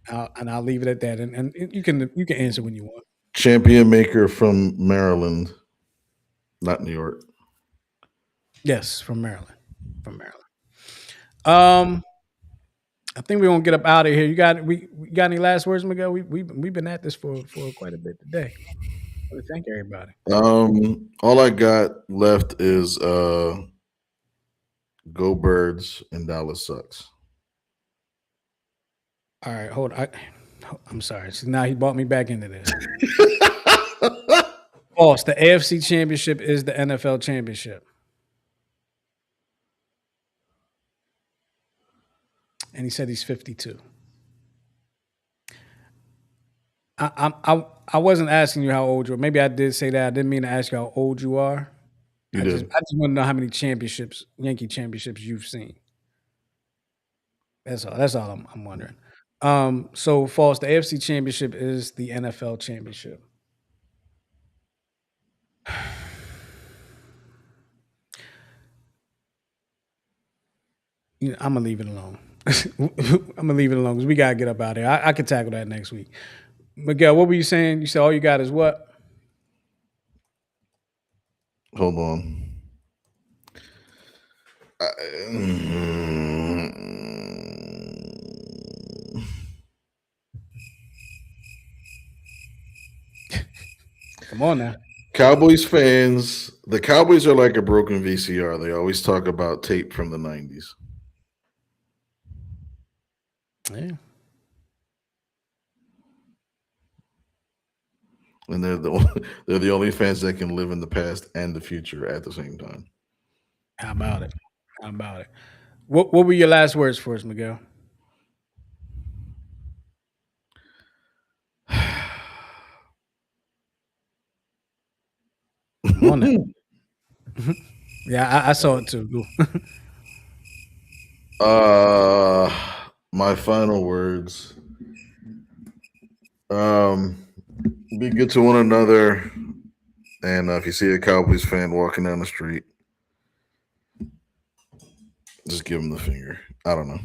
And I'll leave it at that. And you can answer when you want. Champion maker from Maryland, not New York. Yes, from Maryland. From Maryland. Um, I think we're gonna get up out of here. We got any last words, Miguel? We've been at this for quite a bit today. I want to thank everybody. All I got left is go Birds and Dallas sucks. All right, hold on. I'm sorry. So now he brought me back into this. False. The AFC Championship is the NFL Championship, and he said he's 52. I wasn't asking you how old you are. Maybe I did say that. I didn't mean to ask you how old you are. You I did. just want to know how many championships, Yankee championships, you've seen. That's all. That's all I'm wondering. So false. The AFC Championship is the NFL Championship. I'm gonna leave it alone. I'm gonna leave it alone because we gotta get up out of here. I can tackle that next week. Miguel, what were you saying? You said all you got is what? Hold on. Come on now. Cowboys fans, the Cowboys are like a broken VCR. They always talk about tape from the 90s. Yeah. And they're the only fans that can live in the past and the future at the same time. How about it? How about it? What were your last words for us, Miguel? Come on now. Yeah, I saw it too. uh my final words. Be good to one another. And if you see a Cowboys fan walking down the street, just give him the finger. I don't know.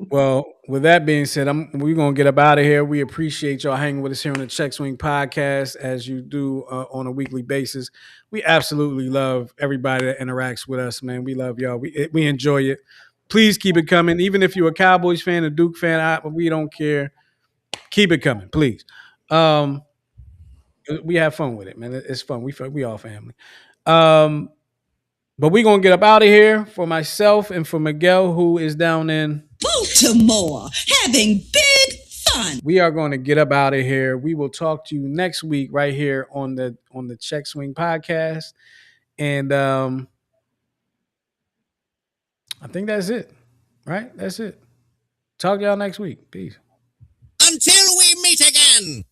Well, with that being said, we're gonna get up out of here. We appreciate y'all hanging with us here on the Check Swing Podcast, as you do on a weekly basis. We absolutely love everybody that interacts with us, man. We love y'all. We enjoy it. Please keep it coming. Even if you're a Cowboys fan, a Duke fan, we don't care. Keep it coming, please. We have fun with it, man. It's fun. We all family. But we're gonna get up out of here. For myself and for Miguel, who is down in Baltimore, having big fun. we are going to get up out of here. We will talk to you next week right here on the Check Swing Podcast. And I think that's it. Right? That's it. Talk to y'all next week. Peace. Until we meet again.